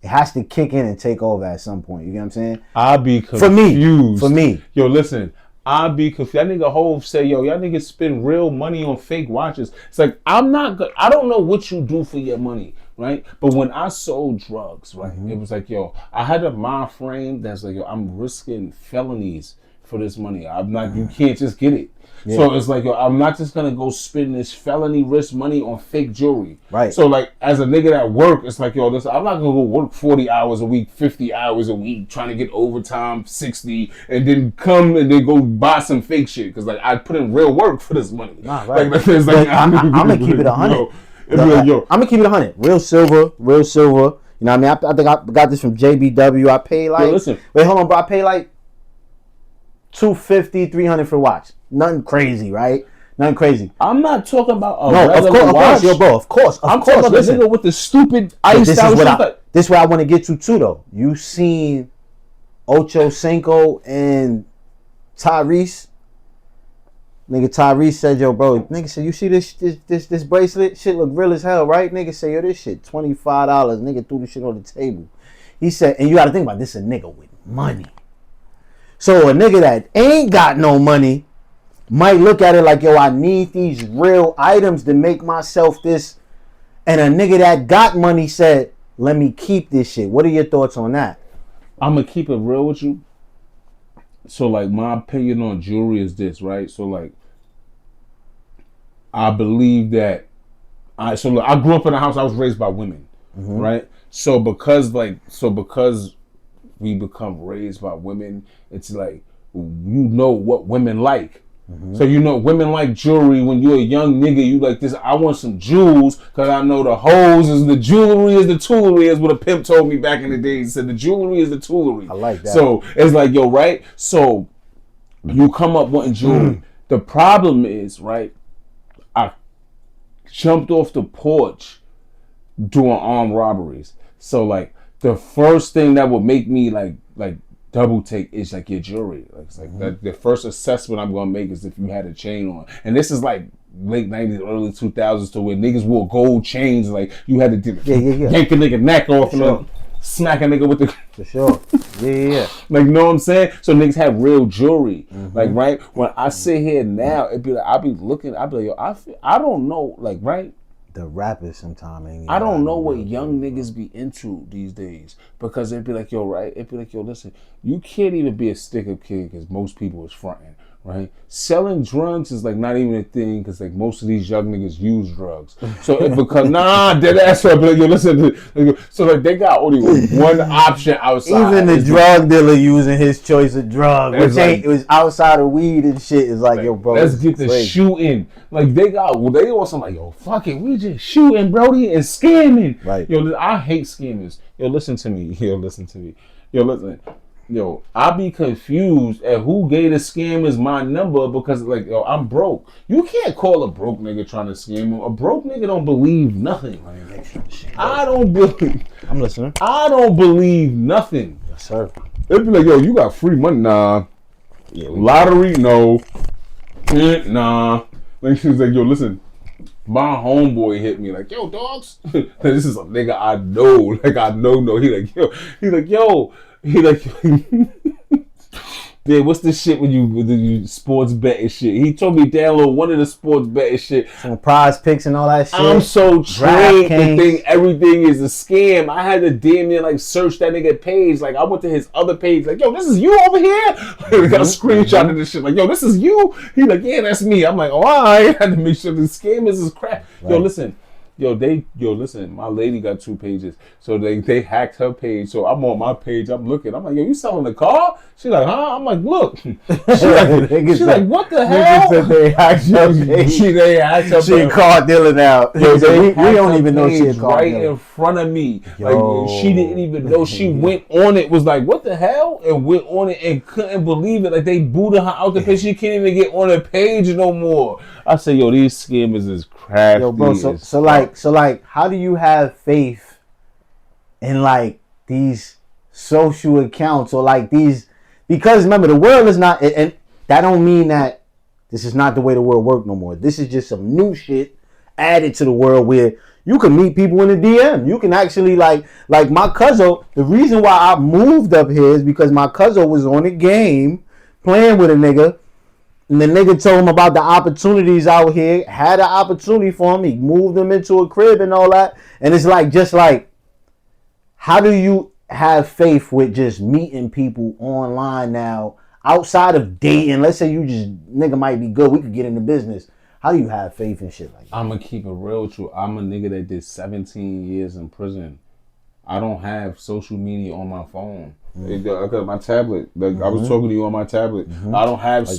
it has to kick in and take over at some point. You get what I'm saying? I'll be confused. For me. Yo, listen, I'll be confused. That nigga Hov say, yo, y'all niggas spend real money on fake watches. It's like, I don't know what you do for your money, right? But when I sold drugs, right, it was like, yo, I had a mind frame that's like, yo, I'm risking felonies for this money. I'm not, you can't just get it. Yeah. So it's like, yo, I'm not just gonna go spend this felony risk money on fake jewelry. Right. So like, as a nigga that work, it's like, yo, listen, I'm not gonna go work 40 hours a week, 50 hours a week, trying to get overtime, 60, and then come and then go buy some fake shit. Because like, I put in real work for this money. Nah, right. Like, I'm gonna keep it 100. I'm gonna keep it 100. Real silver. You know what I mean? I think I got this from JBW. I paid like, wait, hold on, bro. I paid like $250, $300 for a watch. Nothing crazy, right? Nothing crazy. I'm not talking about a no, of course, yo, bro. Of course. I'm talking about the nigga with the stupid iced out. This is what I want to get to too, though. You seen Ocho Cinco and Tyrese? Nigga, Tyrese said, yo, bro. Nigga said, you see this bracelet? Shit look real as hell, right? Nigga said, yo, this shit $25. Nigga threw the shit on the table. He said, and you got to think about this, a nigga with money. So a nigga that ain't got no money might look at it like, yo, I need these real items to make myself this. And a nigga that got money said, let me keep this shit. What are your thoughts on that? I'm going to keep it real with you. So, like, my opinion on jewelry is this, right? So, like, I believe that I grew up in a house, I was raised by women, right? So because we become raised by women, it's like, you know what women like. So you know women like jewelry. When you're a young nigga, you like this, I want some jewels, because I know the hoes is the jewelry is the toolery, is what a pimp told me back in the day. He said the jewelry is the toolery. I like that. So it's like, yo, right? So you come up wanting jewelry. The problem is, right, I jumped off the porch doing armed robberies. So like the first thing that would make me like double take is like your jewelry. Like, it's like that, the first assessment I'm gonna make is if you had a chain on. And this is like late 90s, early 2000s, to where niggas wore gold chains. Like you had to yank a nigga neck off and smack a nigga with the. For sure. Yeah. Like, you know what I'm saying? So niggas have real jewelry. Like, right? When I sit here now, it'd be like, I'll be looking, I'll be like, yo, I don't know, like, right? The rappers sometimes. I don't know what young niggas be into these days, because it'd be like, yo, right? It'd be like, yo, listen, you can't even be a stick-up kid because most people is fronting, right? Selling drugs is like not even a thing, because like most of these young niggas use drugs. So it becomes dead ass. But like, yo, listen, so like they got only one option outside. Even the drug dealer using his choice of drug, which ain't, it was outside of weed and shit. Is like, yo, bro, let's get the shooting. Like they want something like, yo, fuck it, we just shooting, Brody, and scamming. Right. Yo, I hate scammers. Yo, listen to me. Yo, listen. Yo, I be confused at who gave the scammers my number, because like, yo, I'm broke. You can't call a broke nigga trying to scam him. A broke nigga don't believe nothing. I don't believe. I'm listening. I don't believe nothing. Yes, sir. It'd be like, yo, you got free money? Nah. Yeah, lottery? No. Nah. Like, she was like, yo, listen. My homeboy hit me like, yo, dogs. This is a nigga I know. Like, I know. He like, yo. Yeah, what's the shit when you sports bet and shit? He told me download one of the sports bet and shit. Some prize picks and all that shit. I'm so trained to think everything is a scam. I had to damn near like search that nigga page. Like I went to his other page. Like, yo, this is you over here? We got a screenshot of this shit. Like, yo, this is you? He like, yeah, that's me. I'm like, oh, I had to make sure the scammers is crap. Right. Yo, listen, my lady got 2 pages. So they hacked her page. So I'm on my page, I'm looking. I'm like, yo, you selling the car? She's like, huh? I'm like, look. She's like, what the hell? They hacked her page. They hacked her page. She a car dealer now. Yo, we don't even know she a car dealer. Right in front of me. Yo. Like, she didn't even know. She went on it, was like, what the hell? And went on it and couldn't believe it. Like, they booted her out the page. She can't even get on the page no more. I said, yo, these scammers is crafty. Yo, bro, so like, how do you have faith in like these social accounts or like these? Because remember, the world is not, and that don't mean that this is not the way the world works no more. This is just some new shit added to the world where you can meet people in the DM. You can actually like my cousin. The reason why I moved up here is because my cousin was on a game playing with a nigga. And the nigga told him about the opportunities out here, had an opportunity for him. He moved him into a crib and all that. And it's like, just like, how do you have faith with just meeting people online now outside of dating? Let's say you just, nigga might be good. We could get into business. How do you have faith in shit like that? I'm going to keep it real with you. I'm a nigga that did 17 years in prison. I don't have social media on my phone. I got my tablet. Like, I was talking to you on my tablet. I don't have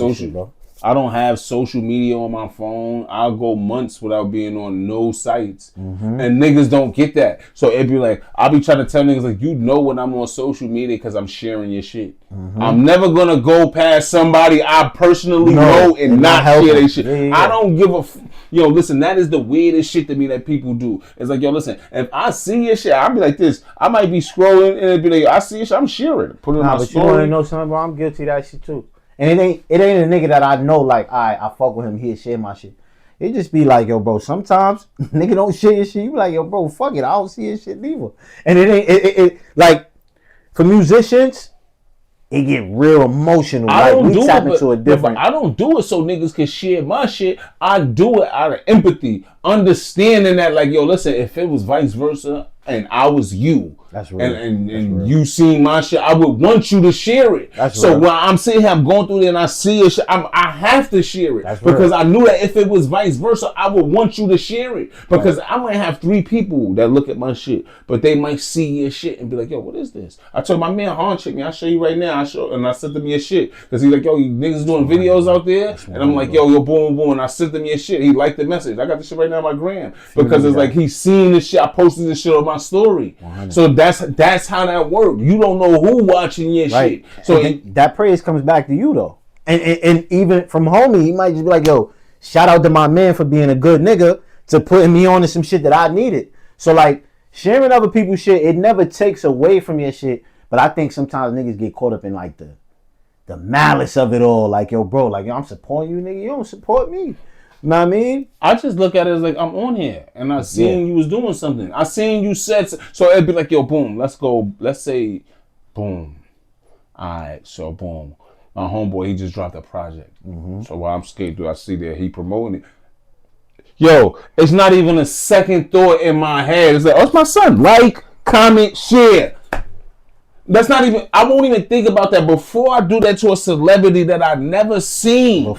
I don't have social media on my phone. I'll go months without being on no sites. And niggas don't get that. So it'd be like, I'll be trying to tell niggas, like, you know when I'm on social media because I'm sharing your shit. I'm never going to go past somebody I personally know and not share their shit. Yeah. I don't give a... Yo, listen, that is the weirdest shit to me that people do. It's like, yo, listen, if I see your shit, I'll be like this. I might be scrolling and it'd be like, I see your shit, I'm sharing it. Put it on my but story. You want to know something, bro? I'm guilty of that shit too. And it ain't a nigga that I know, like, alright, I fuck with him, he'll share my shit. It just be like, yo, bro, sometimes nigga don't share your shit. You be like, yo, bro, fuck it, I don't see your shit neither. And it like, for musicians, it get real emotional. I like, don't we tap into a different... I don't do it so niggas can share my shit. I do it out of empathy. Understanding that, like, yo, listen, if it was vice versa and I was you, that's real. And you seen my shit, I would want you to share it. That's so real. when I'm sitting here, I'm going through there and I see it, I have to share it. That's because real. I knew that if it was vice versa, I would want you to share it. Because I might have 3 people that look at my shit, but they might see your shit and be like, yo, what is this? I told my man, Han, check me, I'll show you right now. And I sent him your shit. Because he's like, yo, you niggas doing videos out there? And I'm like, yo, boom, boom. And I sent him your shit. He liked the message. I got the shit right now on my gram. Because it's like, he's seen the shit. I posted this shit on my story. 100. So that's how that works. You don't know who watching your shit. So that praise comes back to you though. And even from homie, he might just be like, yo, shout out to my man for being a good nigga to putting me on to some shit that I needed. So like, sharing other people's shit, it never takes away from your shit. But I think sometimes niggas get caught up in like the malice of it all. Like, yo, bro, like, yo, I'm supporting you, nigga. You don't support me. You know what I mean? I just look at it as like, I'm on here and I seen you was doing something. I seen you said, so it'd be like, yo, boom, let's go. Let's say, boom. All right, so boom. My homeboy, he just dropped a project. So while I'm skating through, I see that he promoting it. Yo, it's not even a second thought in my head. It's like, oh, it's my son. Like, comment, share. That's not even, I won't even think about that before I do that to a celebrity that I never seen. I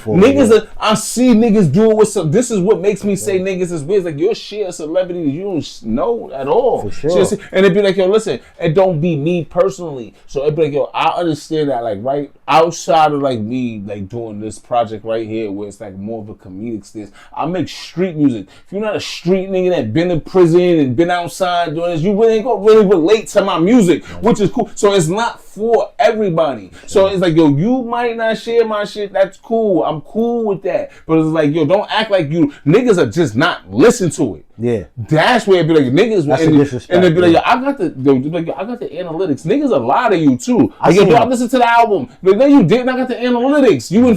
see niggas do it with some, this is what makes me say niggas is weird. It's like, you'll share a celebrity that you don't know at all. For sure. And it'd be like, yo, listen, it don't be me personally. So it'd be like, yo, I understand that, like, right outside of like me, like doing this project right here where it's like more of a comedic stance. I make street music. If you're not a street nigga that been in prison and been outside doing this, you really ain't gonna really relate to my music, which is cool. So it's not for everybody. So it's like, yo, you might not share my shit. That's cool. I'm cool with that. But it's like, yo, don't act like you niggas are just not listen to it. Yeah. That's where it be like niggas. That's a disrespect. And they be like, yo, I got the analytics. Niggas a lie to you too. Like, yo, I listened to the album. But then you didn't. I got the analytics. You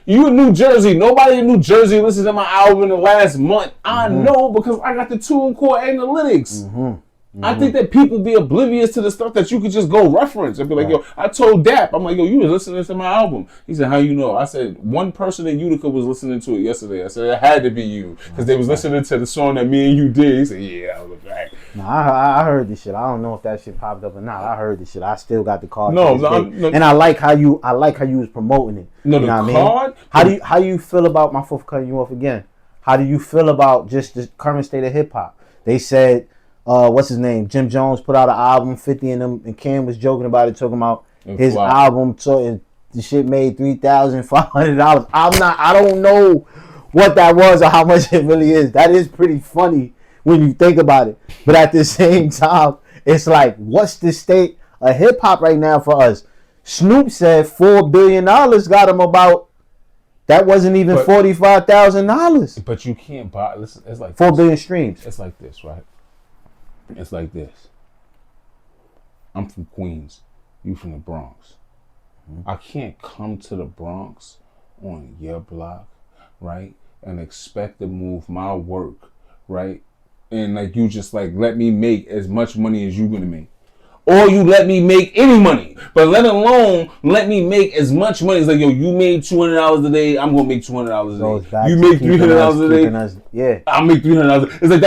you in New Jersey. Nobody in New Jersey listened to my album in the last month. I know because I got the TuneCore analytics. I think that people be oblivious to the stuff that you could just go reference and be like, yo, I told Dap, I'm like, yo, you was listening to my album. He said, how you know? I said, one person in Utica was listening to it yesterday. I said, it had to be you because they was listening to the song that me and you did. He said, yeah, I was back. Nah, I heard this shit. I don't know if that shit popped up or not. I heard this shit. I still got the card. No, and I like how you was promoting it. No, you know the card. I mean? How do you feel about my fourth cutting you off again? How do you feel about just the current state of hip hop? They said, what's his name? Jim Jones put out an album. 50 and them, and Cam was joking about it, talking about his album. So the shit made $3,500. I don't know what that was or how much it really is. That is pretty funny when you think about it. But at the same time, it's like, what's the state of hip hop right now for us? Snoop said $4 billion got him about. That wasn't even $45,000. But you can't buy. Listen, it's like 4 billion streams. It's like this, right? It's like this. I'm from Queens. You from the Bronx. I can't come to the Bronx on your block, right? And expect to move my work, right? And like you just like let me make as much money as you're gonna make. or you let me make any money. But let alone let me make as much money. It's like, yo, you made $200 a day, I'm gonna make $200 a day. You make $300 a day, I'll make $300. It's like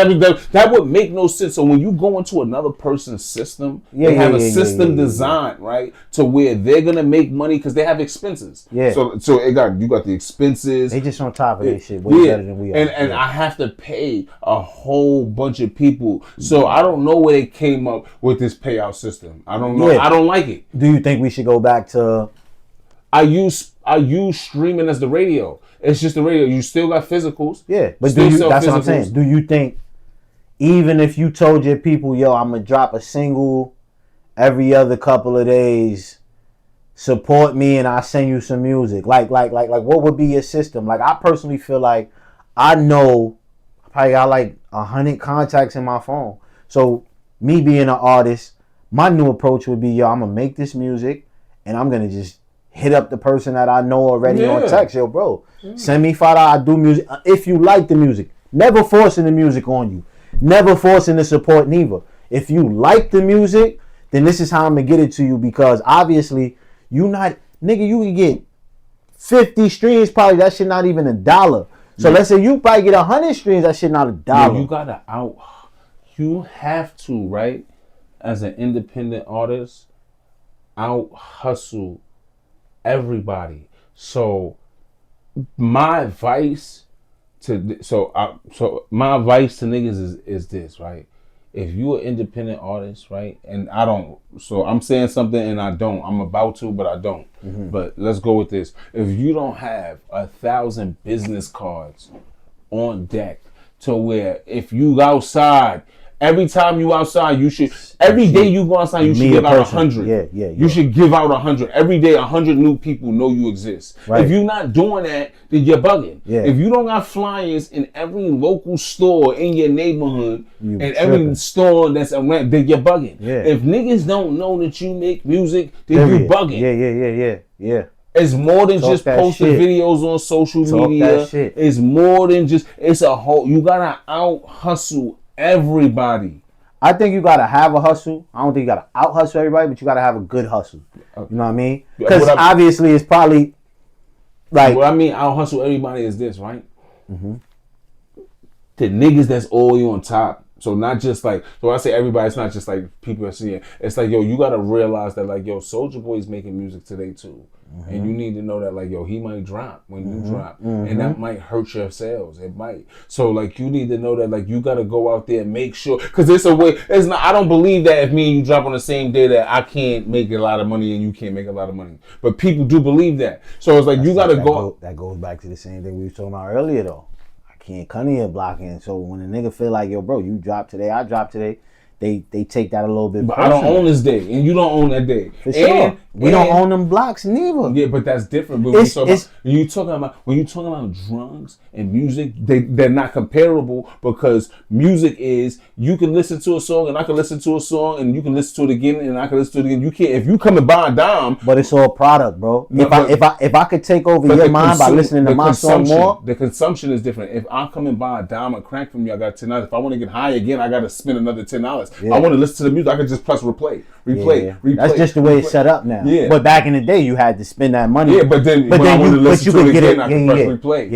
that would make no sense. So when you go into another person's system, they have a system designed, right, to where they're gonna make money because they have expenses. Yeah. So you got the expenses. They just on top of that shit way better than we are. And I have to pay a whole bunch of people. So I don't know where they came up with this payout system. I don't know. I don't like it. Do you think we should go back to? I use streaming as the radio. It's just the radio. You still got physicals. Yeah, but that's what I'm saying. Do you think even if you told your people, yo, I'm gonna drop a single every other couple of days, support me and I'll send you some music. Like what would be your system? Like I personally feel like I know I probably got like 100 contacts in my phone. So me being an artist, my new approach would be, yo, I'm gonna make this music and I'm gonna just hit up the person that I know already on text. Yo, bro, send me $5. I do music. If you like the music, never forcing the music on you. Never forcing the support neither. If you like the music, then this is how I'm gonna get it to you, because obviously you not, nigga, you can get 50 streams, probably that shit not even $1. So let's say you probably get 100 streams, that shit not $1. Yeah, you have to, right, as an independent artist, out hustle everybody. So my advice to niggas is this, right? If you're an independent artist, right, and I don't, so I'm saying something and I don't. I'm about to, but I don't. Mm-hmm. But let's go with this. If you don't have 1,000 business cards on deck to where if you outside, every time you outside, you should, every day you go outside, you should give out 100. Yeah. You should give out 100. Every day, 100 new people know you exist. Right. If you're not doing that, then you're bugging. Yeah. If you don't got flyers in every local store in your neighborhood, and every store that's around, then you're bugging. Yeah. If niggas don't know that you make music, then you bugging. Yeah. It's more than just posting videos on social media. It's more than just, it's a whole, you gotta out hustle everybody. I think you gotta have a hustle. I don't think you gotta out hustle everybody, but you gotta have a good hustle. You know what I mean? Because obviously it's probably like, what I mean out hustle everybody is this, right? Mm-hmm. The niggas that's always on top. So not just like, so when I say everybody, it's not just like people are seeing. It's like, yo, you gotta realize that like, yo, Soulja Boy's making music today too. Mm-hmm. And you need to know that like, yo, he might drop when you drop. Mm-hmm. And that might hurt your sales. It might. So like, you need to know that like, you gotta go out there and make sure, cause it's a way, it's not, I don't believe that if me and you drop on the same day that I can't make a lot of money and you can't make a lot of money. But people do believe that. So it's like, you gotta go. That goes back to the same thing we were talking about earlier though. Can't come here blocking. So when a nigga feel like, yo, bro, you drop today, I drop today, they take that a little bit. But personal. I don't own this day, and you don't own that day. For sure. We don't own them blocks neither. Yeah, but that's different. But when you talking about drugs and music, they're not comparable, because music is, you can listen to a song and I can listen to a song and you can listen to it again and I can listen to it again. You can't, if you come and buy a dime. But it's all product, bro. No, if I could take over your mind by listening to my song more. The consumption is different. If I come and buy a dime of crack from you, I got $10. If I want to get high again, I got to spend another $10. Yeah. I want to listen to the music, I can just press replay. That's just the way it's set up now. Yeah. But back in the day, you had to spend that money. Yeah, but then when I want to listen to it again, I can press replay.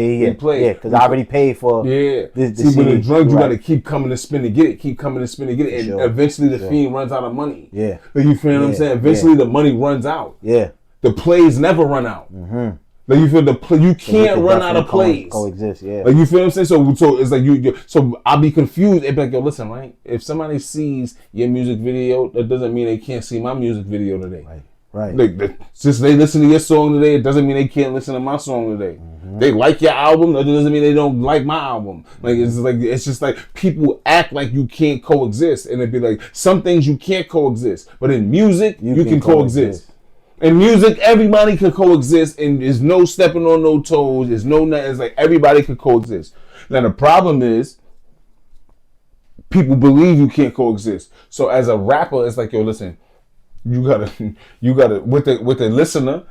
Yeah, because I already paid for this. See, with the drugs, you got to keep coming to spin to get it. Keep coming to spin to get it. And eventually the fiend runs out of money. Yeah. Like, you feel what I'm saying? Eventually the money runs out. Yeah. The plays never run out. Mm-hmm. Like, you feel you can't run out of plays. Coexist, yeah. Like, you feel what I'm saying? So it's like so I'll be confused. It'd be like, yo, listen, right? If somebody sees your music video, that doesn't mean they can't see my music video today. Right. Like, since they listen to your song today, it doesn't mean they can't listen to my song today. Mm-hmm. They like your album, that doesn't mean they don't like my album. Like, it's just like people act like you can't coexist, and it'd be like some things you can't coexist, but in music you can coexist. In music, everybody can coexist, and there's no stepping on no toes. There's no nothing. It's like everybody can coexist. Now the problem is, people believe you can't coexist. So as a rapper, it's like, yo, listen, you gotta with the listener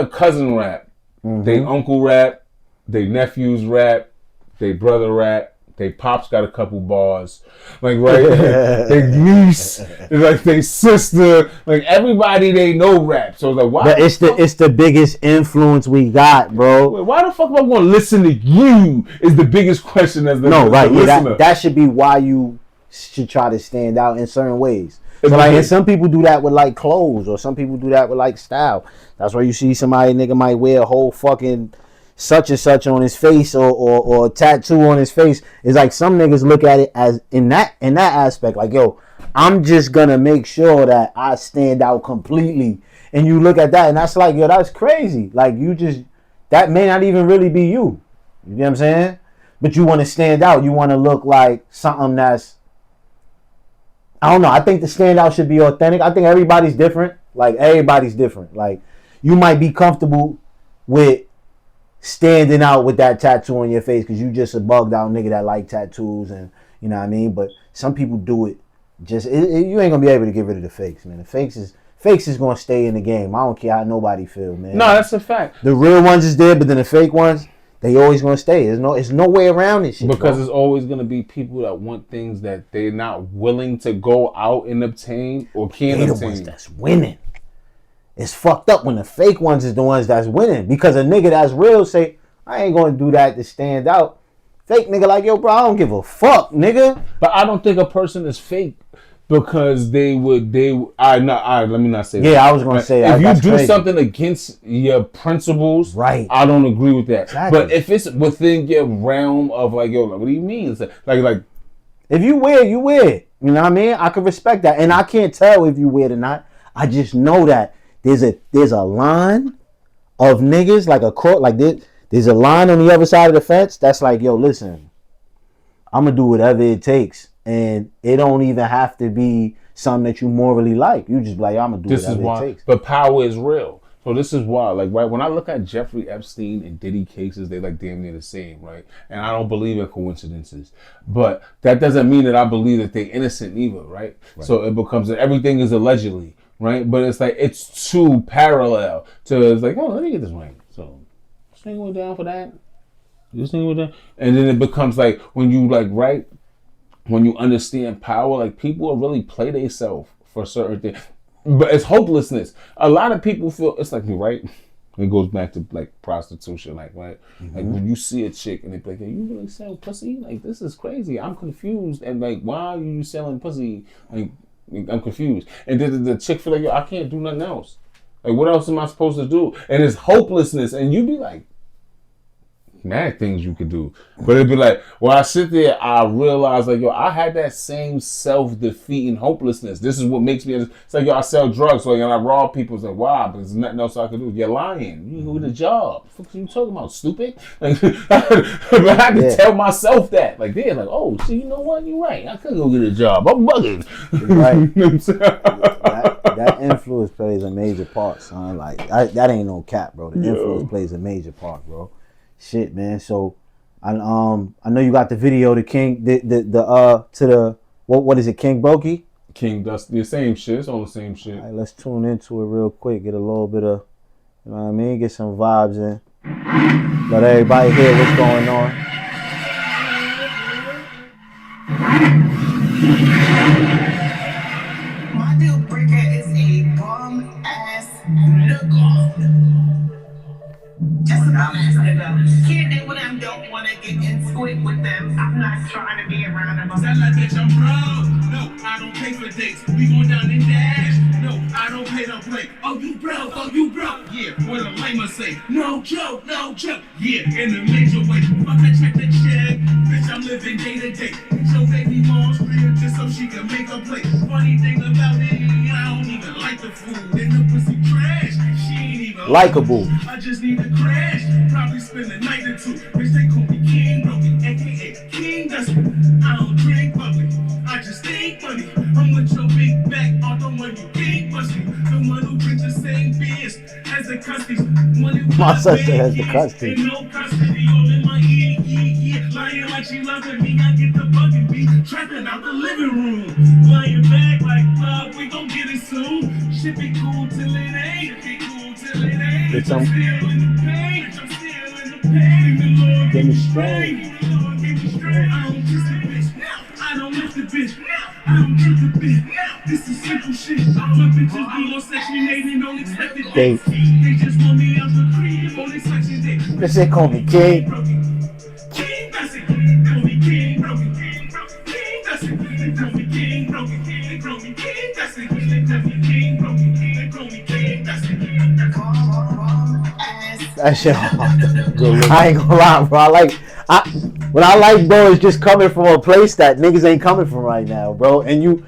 cousin rap, they uncle rap, they nephews rap, they brother rap, They pops got a couple bars, like right. They niece, like they sister, like everybody they know rap. So like, why? It's the biggest influence we got, bro. Why the fuck am I going to listen to you? Is the biggest question as the listener. That should be why you should try to stand out in certain ways. So like, and some people do that with like clothes, or some people do that with like style. That's why you see somebody nigga might wear a whole fucking such and such on his face, or a tattoo on his face. It's like some niggas look at it as in that aspect, like, yo, I'm just gonna make sure that I stand out completely. And you look at that and that's like, yo, that's crazy. Like, that may not even really be you. You know what I'm saying? But you want to stand out. You want to look like something that's, I don't know. I think the standout should be authentic. I think everybody's different. Like, everybody's different. Like, you might be comfortable with standing out with that tattoo on your face because you just a bugged out nigga that like tattoos, and you know what I mean. But some people do it just you ain't gonna be able to get rid of the fakes, man. The fakes is gonna stay in the game. I don't care how nobody feel, man. No, that's a fact. The real ones is there, but then the fake ones, they always gonna stay. There's no way around this shit. Because there's always gonna be people that want things that they're not willing to go out and obtain or can't obtain. The ones that's winning. It's fucked up when the fake ones is the ones that's winning. Because a nigga that's real say, I ain't gonna do that to stand out. Fake nigga like, yo, bro, I don't give a fuck, nigga. But I don't think a person is fake because let me not say that. Yeah, I was gonna say if you do something against your principles, right, I don't agree with that. Exactly. But if it's within your realm of like, yo, what do you mean? It's like if you weird, you weird. You know what I mean? I can respect that. And I can't tell if you weird or not. I just know that there's a line of niggas, like a court, like this. There's a line on the other side of the fence that's like, yo, listen, I'm gonna do whatever it takes, and it don't even have to be something that you morally like. You just be like, I'm gonna do whatever it takes. But power is real. So this is why, like, right, when I look at Jeffrey Epstein and Diddy cases, they like damn near the same, right? And I don't believe in coincidences. But that doesn't mean that I believe that they're innocent either, right? So it becomes that everything is allegedly, right? But it's like, it's too parallel to, it's like, oh, let me get this right. So this thing went down for that. This thing went down. And then it becomes like, when you like, right, when you understand power, like people will really play themselves for certain things. But it's hopelessness. A lot of people feel, it's like, right? It goes back to like prostitution, like, right? Mm-hmm. Like when you see a chick and they be like, hey, you really sell pussy? Like, this is crazy. I'm confused. And like, why are you selling pussy? Like, I'm confused. And then the chick feel like, yo, I can't do nothing else. Like, what else am I supposed to do? And it's hopelessness. And you be like, mad things you could do. But it'd be like, when I sit there, I realize like, yo, I had that same self-defeating hopelessness. This is what makes me, it's like, yo, I sell drugs, so like, and I rob people. It's like, wow, but there's nothing else I can do. You're lying. You go get a job. What the fuck are you talking about, stupid? Like, but I had to tell myself that. Like, they're like, oh, see, you know what? You're right. I could go get a job. I'm bugging. Right. You know what I'm saying? That influence plays a major part, son. Like, that ain't no cap, bro. The influence plays a major part, bro. Shit, man. So, I know you got the video, the King, what is it, King Brokey? King Dusty, the same shit. It's all the same shit. All right, let's tune into it real quick. Get a little bit of, you know what I mean? Get some vibes in. Let everybody hear what's going on. My deal breaker is a bum ass nigga. Just an honest nigga. Can't deal with them, don't wanna get in squid with them. I'm not trying to be around them. Tell that bitch I'm broke. No, I don't pay for dates. We going down and dash. No, I don't pay to play. Oh, you broke. Oh, you broke. Yeah, what a lame say. No joke, no joke. Yeah, in a major way. Fuck, I check the check. Bitch, I'm living day to day. Get your baby mom's crib just so she can make a plate. Funny thing about it, I don't even like the food. And the pussy trash. She ain't even likable. I just need to crash. Probably spend a night or two. Bitch, they call me King Brokey, aka King Dusty. I don't drink bubbly. I just think money. I'm with your big back, all the one you think must be. The one who drinks the same beers as the custodies. My sister has the custody. Ain't no custody, all in my ear, yeah. Lying like she loving me, I get the bugging beat. Trapping out the living room. Lying back like, love, we gon' get it soon. Shit be cool till it ain't. Shit be cool till it ain't. It's I'm still in the pain. I'm still in the pain. The Lord Give me strength. The Lord give me strength. I don't bitch. I don't trick a bitch. This is simple shit. My bitches be on section 8 and don't expect it. They just want me out the crib on their section 8. This shit call me King. King Bessie. They call me King Broken. King Bessie. They call me King Broken. They call me King Bessie. They call me King Broken. They call me King Bessie. That shit hard. I ain't gonna lie, bro. What I like, bro, is just coming from a place that niggas ain't coming from right now, bro. And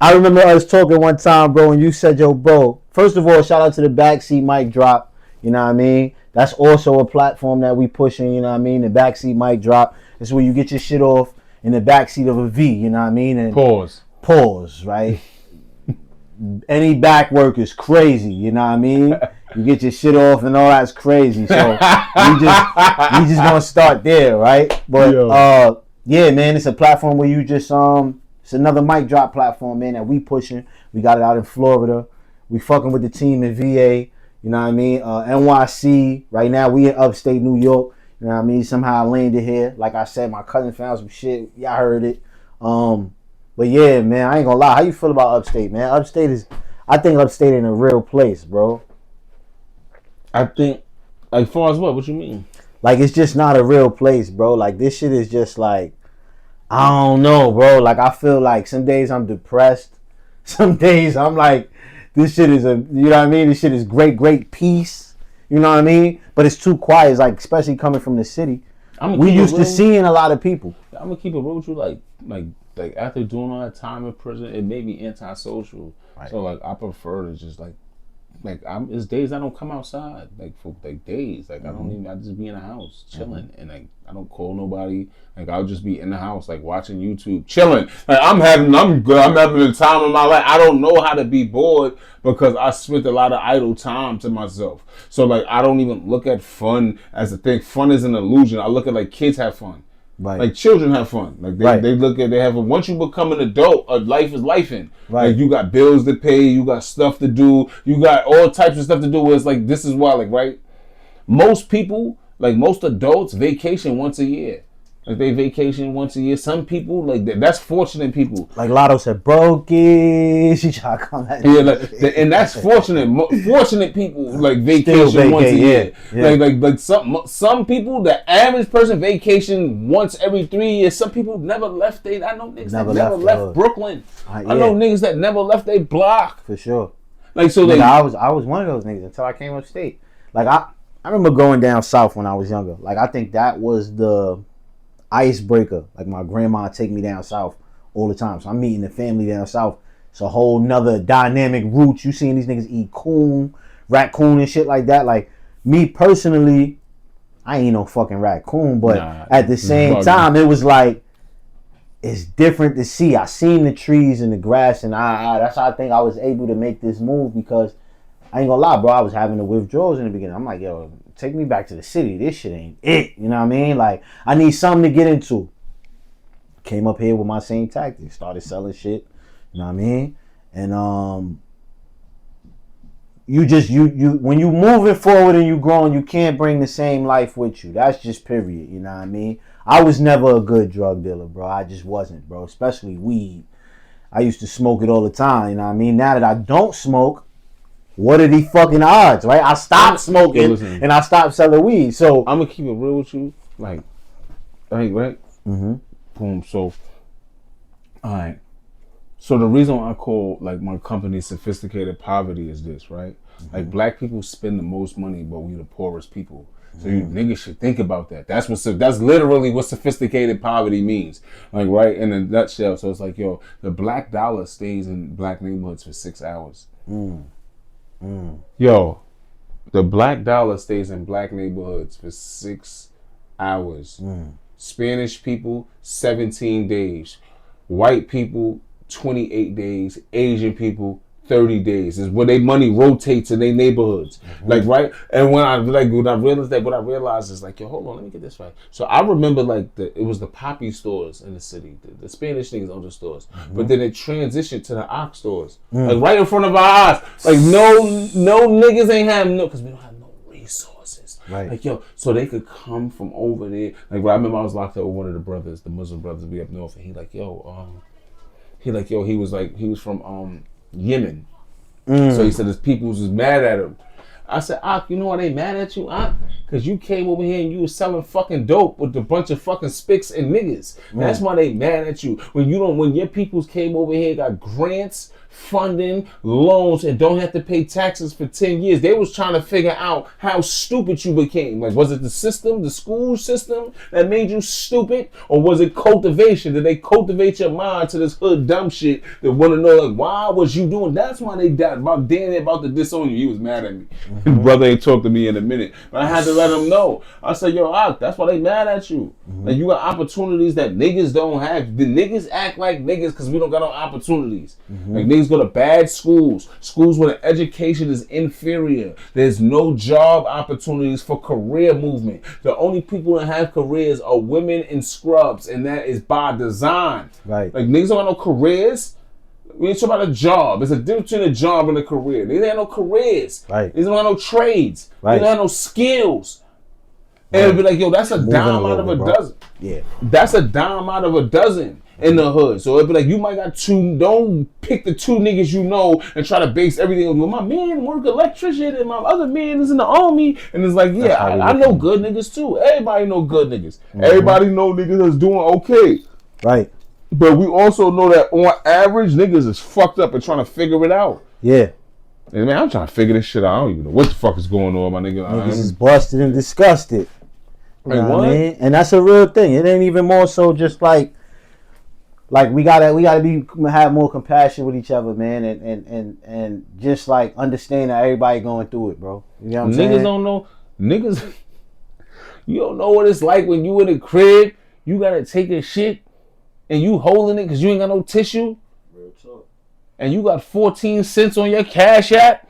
I remember us talking one time, bro, and you said, yo, bro, first of all, shout out to the Backseat Mic Drop, you know what I mean? That's also a platform that we pushing, you know what I mean? The Backseat Mic Drop is where you get your shit off in the backseat of a V, you know what I mean? And Pause, right? Any back work is crazy, you know what I mean? You get your shit off and all that's crazy. So we just gonna start there, right? But yeah, man, it's a platform where you just it's another mic drop platform, man, that we pushing. We got it out in Florida. We fucking with the team in VA, you know what I mean? NYC. Right now we in upstate New York. You know what I mean? Somehow I landed here. Like I said, my cousin found some shit. Y'all heard it. But yeah, man, I ain't gonna lie. How you feel about upstate, man? I think upstate in a real place, bro. I think, like, far as what? What you mean? Like, it's just not a real place, bro. Like, this shit is just like, I don't know, bro. Like, I feel like some days I'm depressed. Some days I'm like, this shit is you know what I mean? This shit is great peace. You know what I mean? But it's too quiet. It's like, especially coming from the city. We used to seeing a lot of people. I'm gonna keep it real with you, like after doing all that time in prison, it made me antisocial. Right. So like I prefer to just it's days I don't come outside, like for like days, like I just be in the house chilling, and like I don't call nobody. Like I'll just be in the house, like watching YouTube, chilling. Like I'm having the time of my life. I don't know how to be bored because I spent a lot of idle time to myself. So like I don't even look at fun as a thing. Fun is an illusion. I look at like kids have fun. Right. Like children have fun. Like they look at, they have fun. Once you become an adult, life is lifing. Right. Like you got bills to pay, you got stuff to do, you got all types of stuff to do. Where it's like, this is why, like, right? Most people, like most adults, vacation once a year. Like they vacation once a year. Some people, like that's fortunate people. Like Latto said, brokey. She try to come at you. And that's fortunate. Fortunate people like vacation once a year. Yeah. Like some people, the average person vacation once every 3 years. Some people never left. I know niggas that never left Brooklyn. I know niggas that never left their block. For sure. Like so, like I was one of those niggas until I came upstate. Like I remember going down south when I was younger. Like I think that was the icebreaker. Like my grandma take me down south all the time, so I'm meeting the family down south. It's a whole nother dynamic route. You seeing these niggas eat raccoon and shit like that. Like me personally, I ain't no fucking raccoon, but at the same time it was like it's different to see. I seen the trees and the grass, and that's how I think I was able to make this move, because I ain't gonna lie, bro, I was having the withdrawals in the beginning. I'm like, yo, take me back to the city. This shit ain't it. You know what I mean? Like, I need something to get into. Came up here with my same tactics. Started selling shit. You know what I mean? And you when you moving forward and you growing, you can't bring the same life with you. That's just period. You know what I mean? I was never a good drug dealer, bro. I just wasn't, bro. Especially weed. I used to smoke it all the time. You know what I mean? Now that I don't smoke, what are the fucking odds, right? I stopped smoking and I stopped selling weed. So I'm gonna keep it real with you, like right? Mm-hmm. Boom. So, all right. So the reason why I call like my company sophisticated poverty is this, right? Mm-hmm. Like black people spend the most money, but we the poorest people. So you niggas should think about that. That's literally what sophisticated poverty means. Like, right, in a nutshell. So it's like, yo, the black dollar stays in black neighborhoods for 6 hours. Yo, the black dollar stays in black neighborhoods for 6 hours. Spanish people, 17 days. White people, 28 days. Asian people, 30 days. Is where their money rotates in their neighborhoods. Like, right? And when I realized that, what I realized is like, yo, hold on, let me get this right. So I remember like it was the poppy stores in the city. The Spanish things owned the stores. But then it transitioned to the ox stores. Like right in front of our eyes. Like no niggas ain't have because we don't have no resources. Right. Like, yo, so they could come from over there. Like, I remember I was locked up with one of the brothers, the Muslim brothers, we up north, and he like, yo, he was from Yemen. So he said his people was mad at him. I said, Ak, you know why they mad at you, Ak? Because you came over here and you was selling fucking dope with a bunch of fucking spicks and niggas. That's why they mad at you. When your peoples came over here, got grants, funding, loans, and don't have to pay taxes for 10 years. They was trying to figure out how stupid you became. Like, was it the system, the school system that made you stupid? Or was it cultivation? Did they cultivate your mind to this hood dumb shit that want to know, like, why was you doing? That's why they died. About to disown you. He was mad at me. His brother ain't talked to me in a minute. But I had to let him know. I said, yo, Ak, that's why they mad at you. Like, you got opportunities that niggas don't have. The niggas act like niggas because we don't got no opportunities. Like, niggas go to bad schools where the education is inferior. There's no job opportunities for career movement. The only people that have careers are women in scrubs, and that is by design. Right. Like, niggas don't have no careers. We ain't talking about a job. There's a difference between a job and a career. They ain't no careers. Right. They don't have no trades. Right. They don't have no skills. And it'd be like, yo, that's a dime out of a dozen. Yeah. That's a dime out of a dozen in the hood. So it'd be like, you might got two, don't pick the two niggas you know and try to base everything on, well, my man work electrician and my other man is in the army. And it's like, yeah, I know good niggas too. Everybody know good niggas. Everybody know niggas that's doing okay. Right. But we also know that on average, niggas is fucked up and trying to figure it out. Yeah. And man, I'm trying to figure this shit out. I don't even know what the fuck is going on, my nigga. Niggas is busted and disgusted. You know what? what I mean? And that's a real thing. It ain't even more so just like we gotta have more compassion with each other, man, and just like understand that everybody going through it, bro. You know what I'm saying? Niggas don't know. Niggas, you don't know what it's like when you in the crib, you gotta take a shit and you holding it because you ain't got no tissue. Real talk. And you got 14 cents on your Cash App.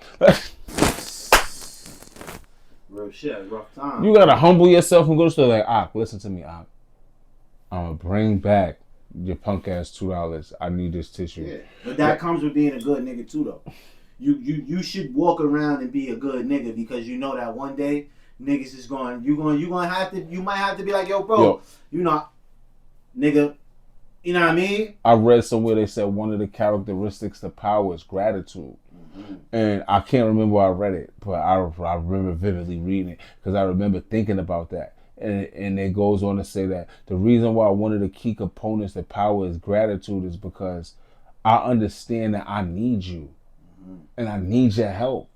Real shit, rough time. You gotta humble yourself and go to store like, Ak, listen to me, Ak. I'm gonna bring back your punk ass $2. I need this tissue. Yeah, but that comes with being a good nigga too, though. You should walk around and be a good nigga because you know that one day niggas is going. You might have to be like, yo, bro, you know, nigga. You know what I mean? I read somewhere they said one of the characteristics to power is gratitude. And I can't remember where I read it, but I remember vividly reading it because I remember thinking about that. And it goes on to say that the reason why one of the key components to power is gratitude is because I understand that I need you and I need your help.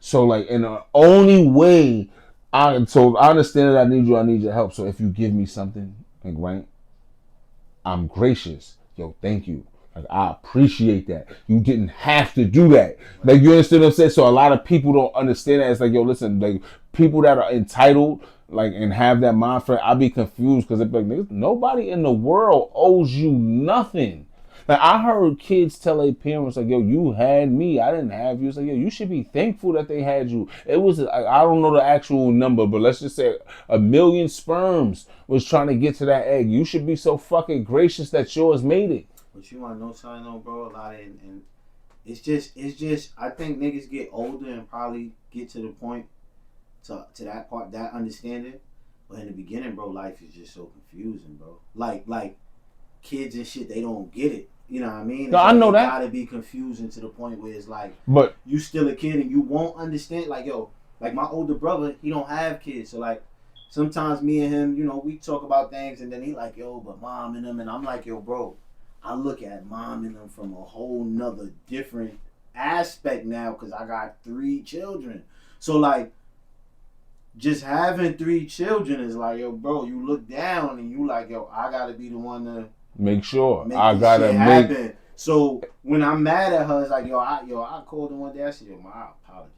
So like, in the only way I understand that I need your help. So if you give me something, like, right, I'm gracious. Yo, thank you. Like, I appreciate that. You didn't have to do that. Like, you understand what I'm saying? So a lot of people don't understand that. It's like, yo, listen, like, people that are entitled, like, and have that mind frame, I be confused because it's like, niggas, nobody in the world owes you nothing. Like, I heard kids tell their parents, like, yo, you had me, I didn't have you. It's like, yo, you should be thankful that they had you. It was, I don't know the actual number, but let's just say 1 million sperms was trying to get to that egg. You should be so fucking gracious that yours made it. But you want to know something, though, bro? A lot of and it's just. I think niggas get older and probably get to the point to that part, that understanding. But in the beginning, bro, life is just so confusing, bro. Like kids and shit, they don't get it. You know what I mean? No, I know that. It gotta be confusing to the point where it's like, but you still a kid and you won't understand. Like, yo, like my older brother, he don't have kids, so like sometimes me and him, you know, we talk about things, and then he like, yo, but mom and them, and I'm like, yo, bro. I look at mom and them from a whole nother different aspect now because I got 3 children. So like, just having 3 children is like, yo, bro, you look down and you like, yo, I gotta be the one to make sure I gotta happen. So when I'm mad at her, it's like, I called her one day. I said, yo, ma, I apologize.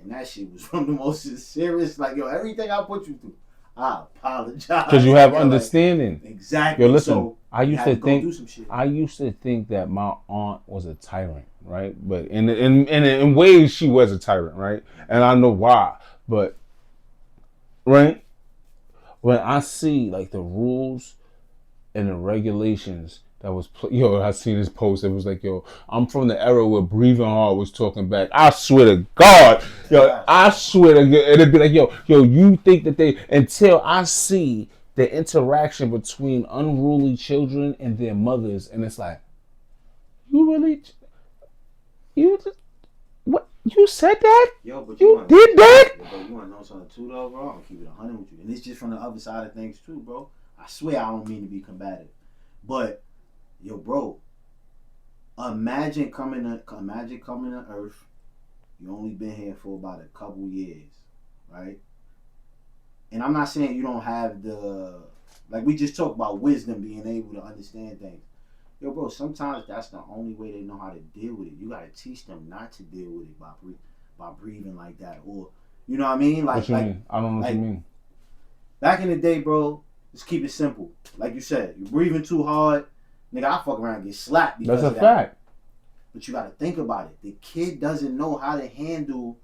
And that shit was from the most serious, like, yo, everything I put you through, I apologize. Because you have understanding. Like, exactly. Yo, listen, so I used to think that my aunt was a tyrant, right? But in ways she was a tyrant, right? And I know why. But right, when I see like the rules and the regulations that was, I seen this post. It was like, yo, I'm from the era where Breathing Hard was talking back. I swear to God, yo, I swear to God, it'd be like, yo, you think that until I see the interaction between unruly children and their mothers, and it's like, You really, you just, what? You said that? Yo, but You did that? Yo, bro, you want to know something too, though, bro? I'm going to keep it 100 with you. And it's just from the other side of things, too, bro. I swear I don't mean to be combative. But, yo, bro, imagine coming to Earth. You only been here for about a couple years, right? And I'm not saying you don't have like we just talked about wisdom, being able to understand things. Yo, bro, sometimes that's the only way they know how to deal with it. You got to teach them not to deal with it by breathing like that. Or, you know what I mean? What you mean? I don't know what you mean. Back in the day, bro, let's keep it simple. Like you said, you're breathing too hard. Nigga, I fuck around and get slapped because That's of a that. fact. But you got to think about it. The kid doesn't know how to handle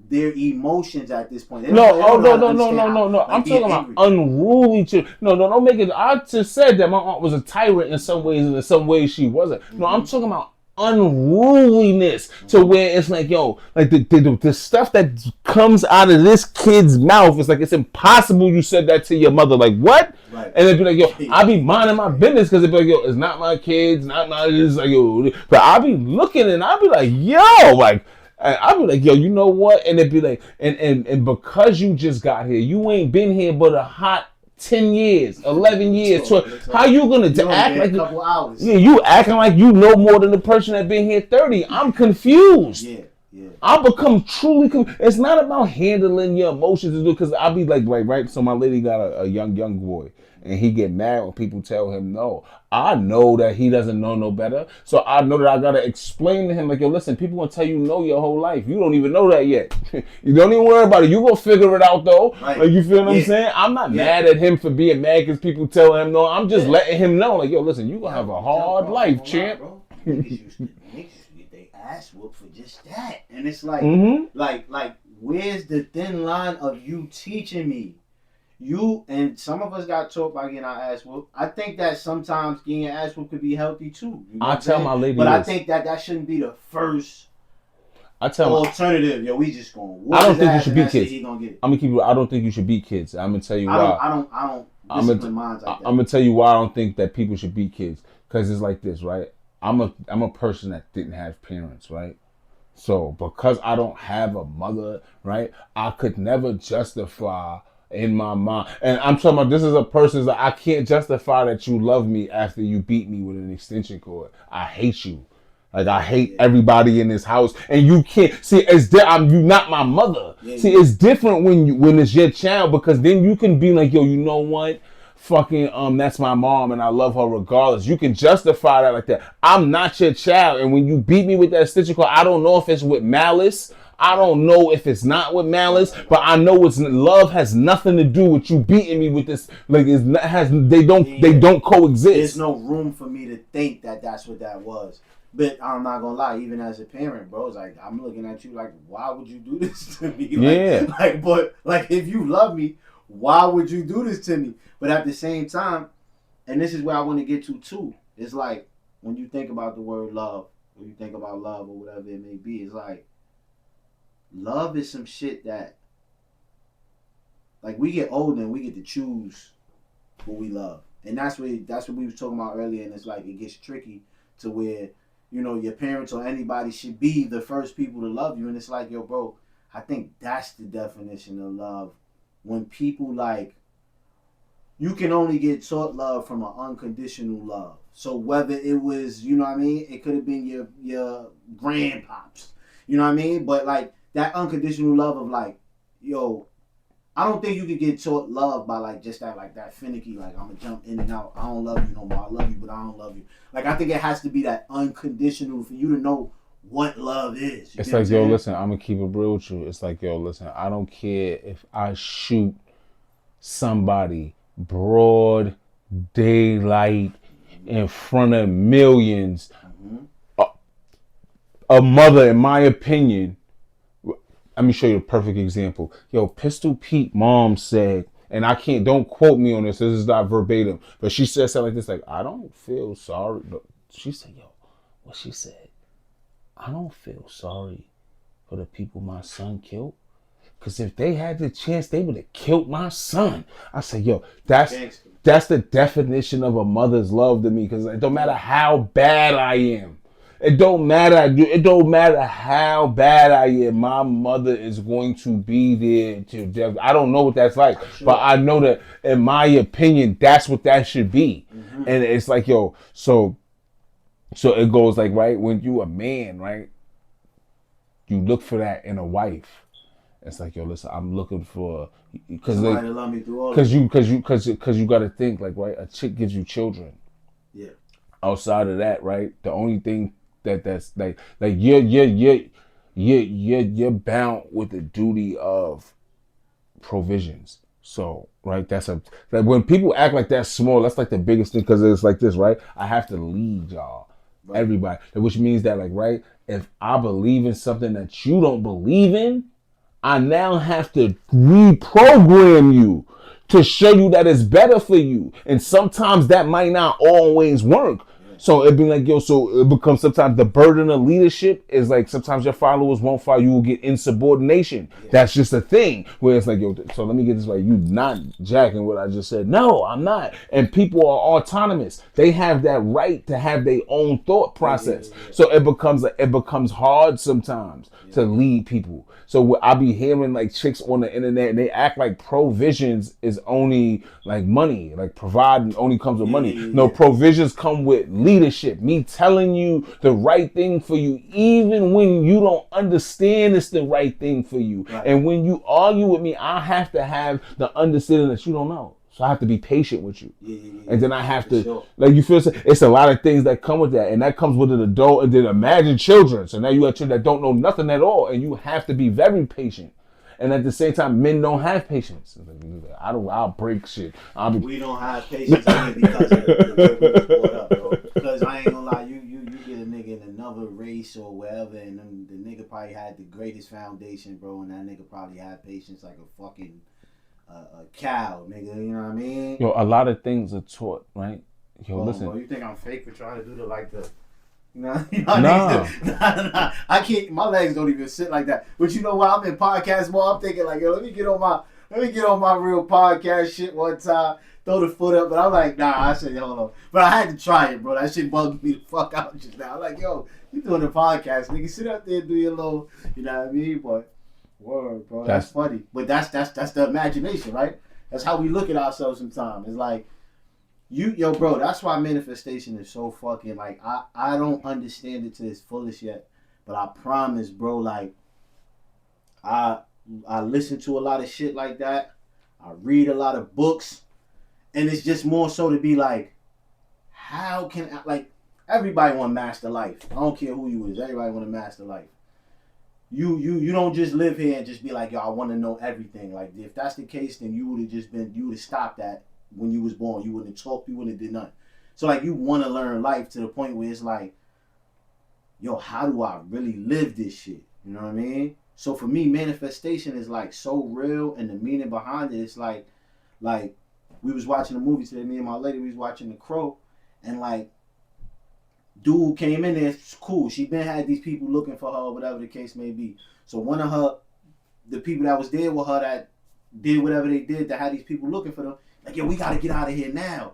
their emotions at this point. No. I'm talking about unruly children. No, don't make it. I just said that my aunt was a tyrant in some ways, and in some ways she wasn't. No, I'm talking about unruliness to where it's like, yo, like the stuff that comes out of this kid's mouth is like, it's impossible you said that to your mother. Like, what? Right. And it'd be like, yo, I be minding my business because it'd be like, yo, it's not my kids, not my, it's like, yo, but I be looking and I be like, yo, like, I'd be like, yo, you know what? And it'd be like, and because you just got here, you ain't been here but a hot 10 years, 11 years, 12. How you gonna act like a couple hours? Yeah, you acting like you know more than the person that been here 30. I'm confused. Yeah. I become truly confused. It's not about handling your emotions, because I'll be like, right. So my lady got a young boy, and he get mad when people tell him no. I know that he doesn't know no better, so I know that I gotta explain to him, like, yo, listen, people gonna tell you no your whole life. You don't even know that yet. You don't even worry about it. You gonna figure it out though. Right. Like, you feel what I'm saying? I'm not mad at him for being mad because people tell him no. I'm just letting him know, like, yo, listen, you gonna have a hard life, champ. Niggas used to get their ass whooped for just that, and it's like, like, where's the thin line of you teaching me? You and some of us got taught by getting our ass whooped. I think that sometimes getting your ass whooped could be healthy too. You know I tell my lady, but I think that shouldn't be the first alternative. Yo, we just gonna whoop I don't his think you ass should and beat that's it, kids. he gonna get it. I'm gonna keep you. I don't think you should beat kids. I'm gonna tell you why. I don't discipline minds like that. I'm gonna tell you why I don't think that people should beat kids. Because it's like this, right? I'm a person that didn't have parents, right? So because I don't have a mother, right, I could never justify in my mind. And I'm talking about, this is a person that I can't justify that you love me after you beat me with an extension cord. I hate you. Like, I hate everybody in this house, and you can't see. You not my mother. See, it's different when it's your child, because then you can be like, yo, you know what? Fucking that's my mom, and I love her regardless. You can justify that like that. I'm not your child, and when you beat me with that extension cord, I don't know if it's with malice. I don't know if it's not with malice, but I know love has nothing to do with you beating me with this. Like, they don't coexist. There's no room for me to think that that's what that was. But I'm not gonna lie, even as a parent, bro, it's like, I'm looking at you like, why would you do this to me? Like, if you love me, why would you do this to me? But at the same time, and this is where I want to get to too, it's like, when you think about the word love, or you think about love or whatever it may be, it's like, love is some shit that, like, we get older and we get to choose who we love. And that's what we was talking about earlier, and it's like, it gets tricky to where, you know, your parents or anybody should be the first people to love you. And it's like, yo, bro, I think that's the definition of love. When people, like, you can only get taught love from an unconditional love. So whether it was, you know what I mean, it could have been your grandpops, you know what I mean? But, like, that unconditional love of, like, yo, I don't think you could get taught love by, like, just that finicky, like, I'm gonna jump in and out. I don't love you no more. I love you, but I don't love you. Like, I think it has to be that unconditional for you to know what love is. It's like, yo, listen, I'm gonna keep it real with you. It's like, yo, listen, I don't care if I shoot somebody broad daylight in front of millions. A mother, in my opinion, let me show you a perfect example. Yo, Pistol Pete mom said, and don't quote me on this is not verbatim, but she said something like this, like, I don't feel sorry. She said, yo, what she said, I don't feel sorry for the people my son killed. Because if they had the chance, they would have killed my son. I said, yo, that's the definition of a mother's love to me. Because it don't matter how bad I am, It don't matter. It don't matter how bad I am. My mother is going to be there to. I don't know what that's like, but I know that in my opinion, that's what that should be. And it's like, yo, so it goes like, right, when you a man, right, you look for that in a wife. It's like, yo, listen, I'm looking for because somebody to love me through all because you got to think like, right, a chick gives you children. Yeah. Outside of that, right, the only thing that's like you're bound with the duty of provisions. So, right, that's like when people act like that's small, that's like the biggest thing because it's like this, right? I have to lead y'all, everybody, which means that, like, right, if I believe in something that you don't believe in, I now have to reprogram you to show you that it's better for you. And sometimes that might not always work. So it'd be like, yo, so it becomes sometimes the burden of leadership is like sometimes your followers won't follow. You will get insubordination. That's just a thing where it's like, yo, so let me get this right. You not jacking what I just said. No, I'm not. And people are autonomous. They have that right to have their own thought process. So it becomes hard sometimes to lead people. So I be hearing like chicks on the internet and they act like provisions is only like money, like providing only comes with money. No, provisions come with leadership. Me telling you the right thing for you, even when you don't understand it's the right thing for you. Right. And when you argue with me, I have to have the understanding that you don't know. So I have to be patient with you. And then I have to, like, you feel, it's a lot of things that come with that. And that comes with an adult and then imagine children. So now you have children that don't know nothing at all. And you have to be very patient. And at the same time, men don't have patience. I'll break shit. We don't have patience because of the way we was brought up, bro. Because I ain't gonna lie, you get a nigga in another race or wherever, and then the nigga probably had the greatest foundation, bro, and that nigga probably had patience like a fucking a cow, nigga. You know what I mean? Yo, a lot of things are taught, right? Yo, listen. Bro, you think I'm fake for trying to do the nah. I can't. My legs don't even sit like that. But you know what? I'm in podcast mode. I'm thinking like, yo, let me get on my real podcast shit one time. Throw the foot up, but I'm like, nah. I said, hold on. But I had to try it, bro. That shit bugged me the fuck out just now. I'm like, yo, you doing a podcast, nigga? Sit up there and do your little, you know what I mean? But word, bro, that's funny. But that's the imagination, right? That's how we look at ourselves sometimes. It's like. Yo, bro, that's why manifestation is so fucking, like, I don't understand it to its fullest yet, but I promise, bro, like, I listen to a lot of shit like that, I read a lot of books, and it's just more so to be like, how can, like, everybody want to master life. I don't care who you is, everybody want to master life. You don't just live here and just be like, yo, I want to know everything. Like, if that's the case, then you would have stopped that. When you was born, you wouldn't have talked, you wouldn't have did nothing. So like you want to learn life to the point where it's like, yo, how do I really live this shit? You know what I mean? So for me, manifestation is like so real, and the meaning behind it is like we was watching a movie today, me and my lady, we was watching The Crow, and like dude came in there, it's cool. She been had these people looking for her, or whatever the case may be. So one of the people that was there with her that did whatever they did that had these people looking for them, like, yo, we got to get out of here now.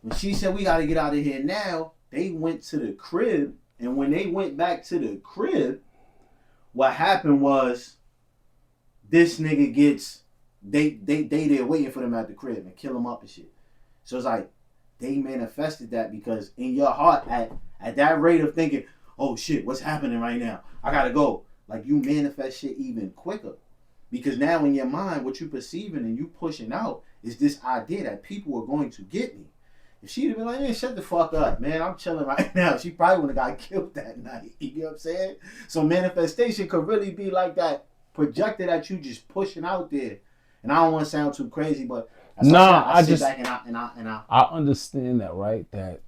When she said we got to get out of here now, they went to the crib. And when they went back to the crib, what happened was this nigga gets, they there waiting for them at the crib and kill them up and shit. So it's like, they manifested that because in your heart, at that rate of thinking, oh shit, what's happening right now? I got to go. Like, you manifest shit even quicker. Because now in your mind, what you perceiving and you pushing out is this idea that people are going to get me. If she'd have been like, man, shut the fuck up, man, I'm chilling right now, she probably would have got killed that night. You know what I'm saying? So manifestation could really be like that projector that you just pushing out there. And I don't want to sound too crazy, but I sit back and I understand that, right? That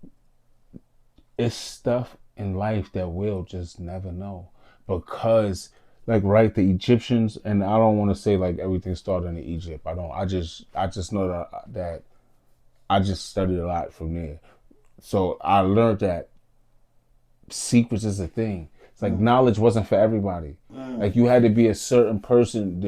it's stuff in life that we'll just never know. Because like, right, the Egyptians, and I don't want to say like everything started in Egypt. I just know that I just studied a lot from there. So I learned that secrets is a thing. It's like knowledge wasn't for everybody. Like you had to be a certain person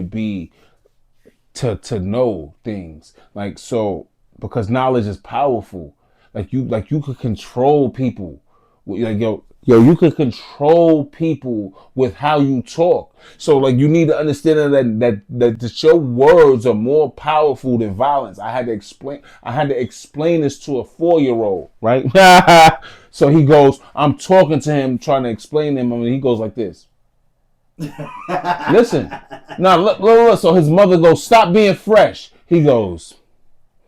to know things. Like, so because knowledge is powerful. Like you could control people Like, yo, you can control people with how you talk. So, like, you need to understand that your words are more powerful than violence. I had to explain this to a 4-year-old, right? So he goes, I'm talking to him, trying to explain to him, and he goes like this. Listen, now look. So his mother goes, stop being fresh. He goes.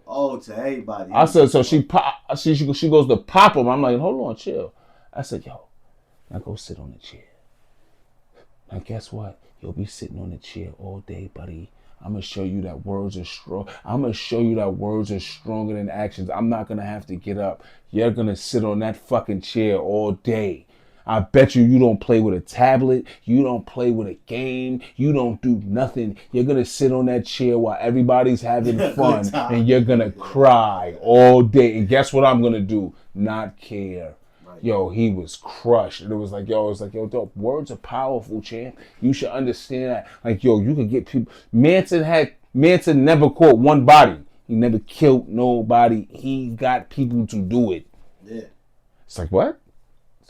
Oh, to everybody. I said, so she goes to pop him. I'm like, hold on, chill. I said, yo, now go sit on the chair. Now guess what? You'll be sitting on the chair all day, buddy. I'm gonna show you that words are strong. I'm gonna show you that words are stronger than actions. I'm not gonna have to get up. You're gonna sit on that fucking chair all day. I bet you don't play with a tablet. You don't play with a game. You don't do nothing. You're going to sit on that chair while everybody's having fun and you're going to cry all day. And guess what I'm going to do? Not care. Right. Yo, he was crushed. And it was like, yo, dog, words are powerful, champ. You should understand that. Like, yo, you could get people. Manson never caught one body. He never killed nobody. He got people to do it. Yeah. It's like, what?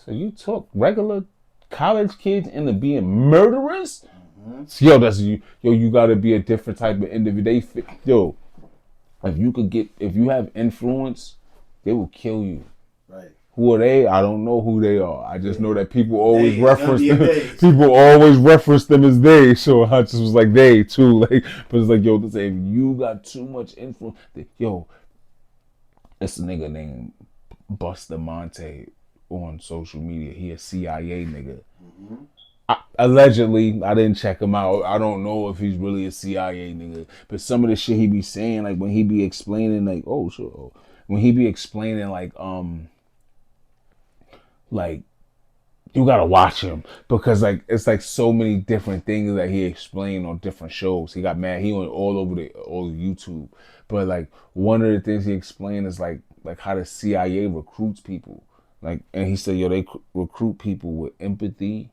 So you took regular college kids into being murderers? Mm-hmm. So, yo, that's you. Yo, you gotta be a different type of individual. Yo, if you have influence, they will kill you. Right. Who are they? I don't know who they are. I just know that people always reference them. People always reference them as they. So I just was like they too. Like, but it's like, yo, if you got too much influence, yo, it's a nigga named Buster Monte on social media. He a CIA nigga. Mm-hmm. Allegedly, I didn't check him out. I don't know if he's really a CIA nigga. But some of the shit he be saying, like when he be explaining, like, oh sure, when he be explaining, like you gotta watch him because like it's like so many different things that he explained on different shows. He got mad. He went all over YouTube. But like one of the things he explained is like how the CIA recruits people. Like, and he said, yo, they recruit people with empathy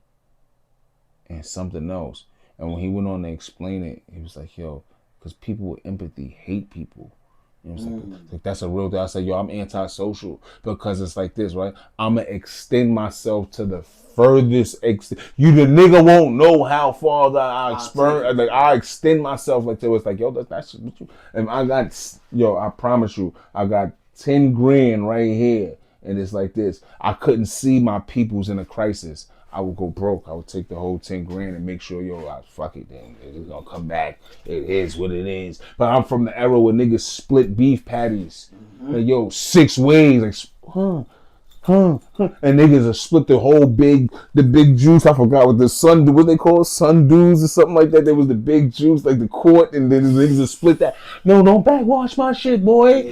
and something else. And when he went on to explain it, he was like, yo, because people with empathy hate people. You know what I'm saying? Like, that's a real thing. I said, yo, I'm antisocial because it's like this, right? I'm going to extend myself to the furthest extent. The nigga won't know how far that I extend myself like that. It's like, yo, that's what you. And I promise you, I got 10 grand right here. And it's like this. I couldn't see my peoples in a crisis. I would go broke. I would take the whole 10 grand and make sure, fuck it then. It's gonna come back. It is what it is. But I'm from the era where niggas split beef patties. Mm-hmm. Like, yo, 6 ways. Like, and niggas will split the big juice. I forgot what they call sundews or something like that. There was the big juice, like the quart, and then the niggas will split that. No, don't backwash my shit, boy.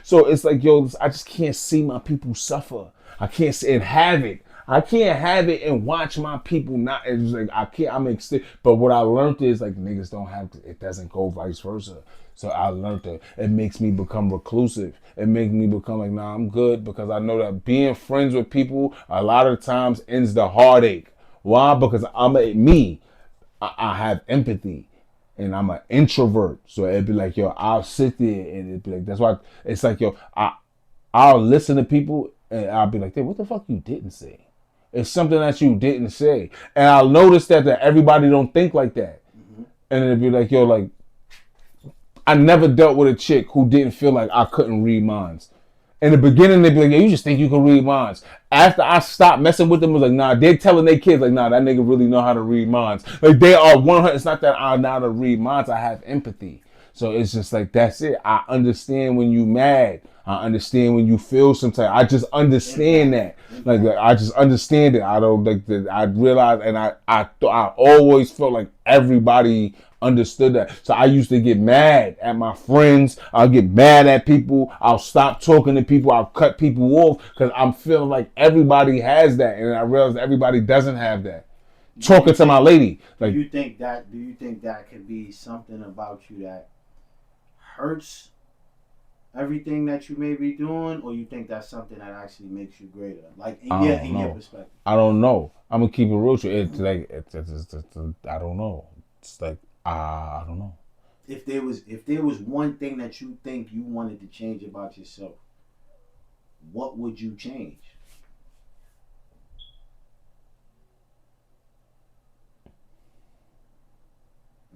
So it's like, yo, I just can't see my people suffer. I can't see and have it. I can't have it and watch my people not. It's like I can't. I'm excited. But what I learned is like niggas don't have to. It doesn't go vice versa. So I learned that it makes me become reclusive. It makes me become like, nah, I'm good because I know that being friends with people a lot of times ends the heartache. Why? Because I have empathy and I'm an introvert. So it'd be like, yo, I'll sit there and it'd be like, that's why it's like, yo, I'll listen to people and I'll be like, hey, what the fuck you didn't say? It's something that you didn't say. And I'll notice that everybody don't think like that. Mm-hmm. And it'd be like, yo, like, I never dealt with a chick who didn't feel like I couldn't read minds. In the beginning, they'd be like, yeah, you just think you can read minds. After I stopped messing with them, it was like, nah, they're telling their kids, like, nah, that nigga really know how to read minds. Like, they are 100. It's not that I know how to read minds. I have empathy. So it's just like, that's it. I understand when you mad. I understand when you feel some type. I just understand that. Like I just understand it. I don't like that. I realize, and I always felt like everybody understood that. So I used to get mad at my friends. I'll get mad at people. I'll stop talking to people. I'll cut people off because I'm feeling like everybody has that, and I realize everybody doesn't have that. Talking to my lady, like, do you think that could be something about you that hurts everything that you may be doing, or you think that's something that actually makes you greater? Like in your perspective. I don't know. I'm gonna keep it real. It's like I don't know. It's like I don't know. If there was one thing that you think you wanted to change about yourself, what would you change?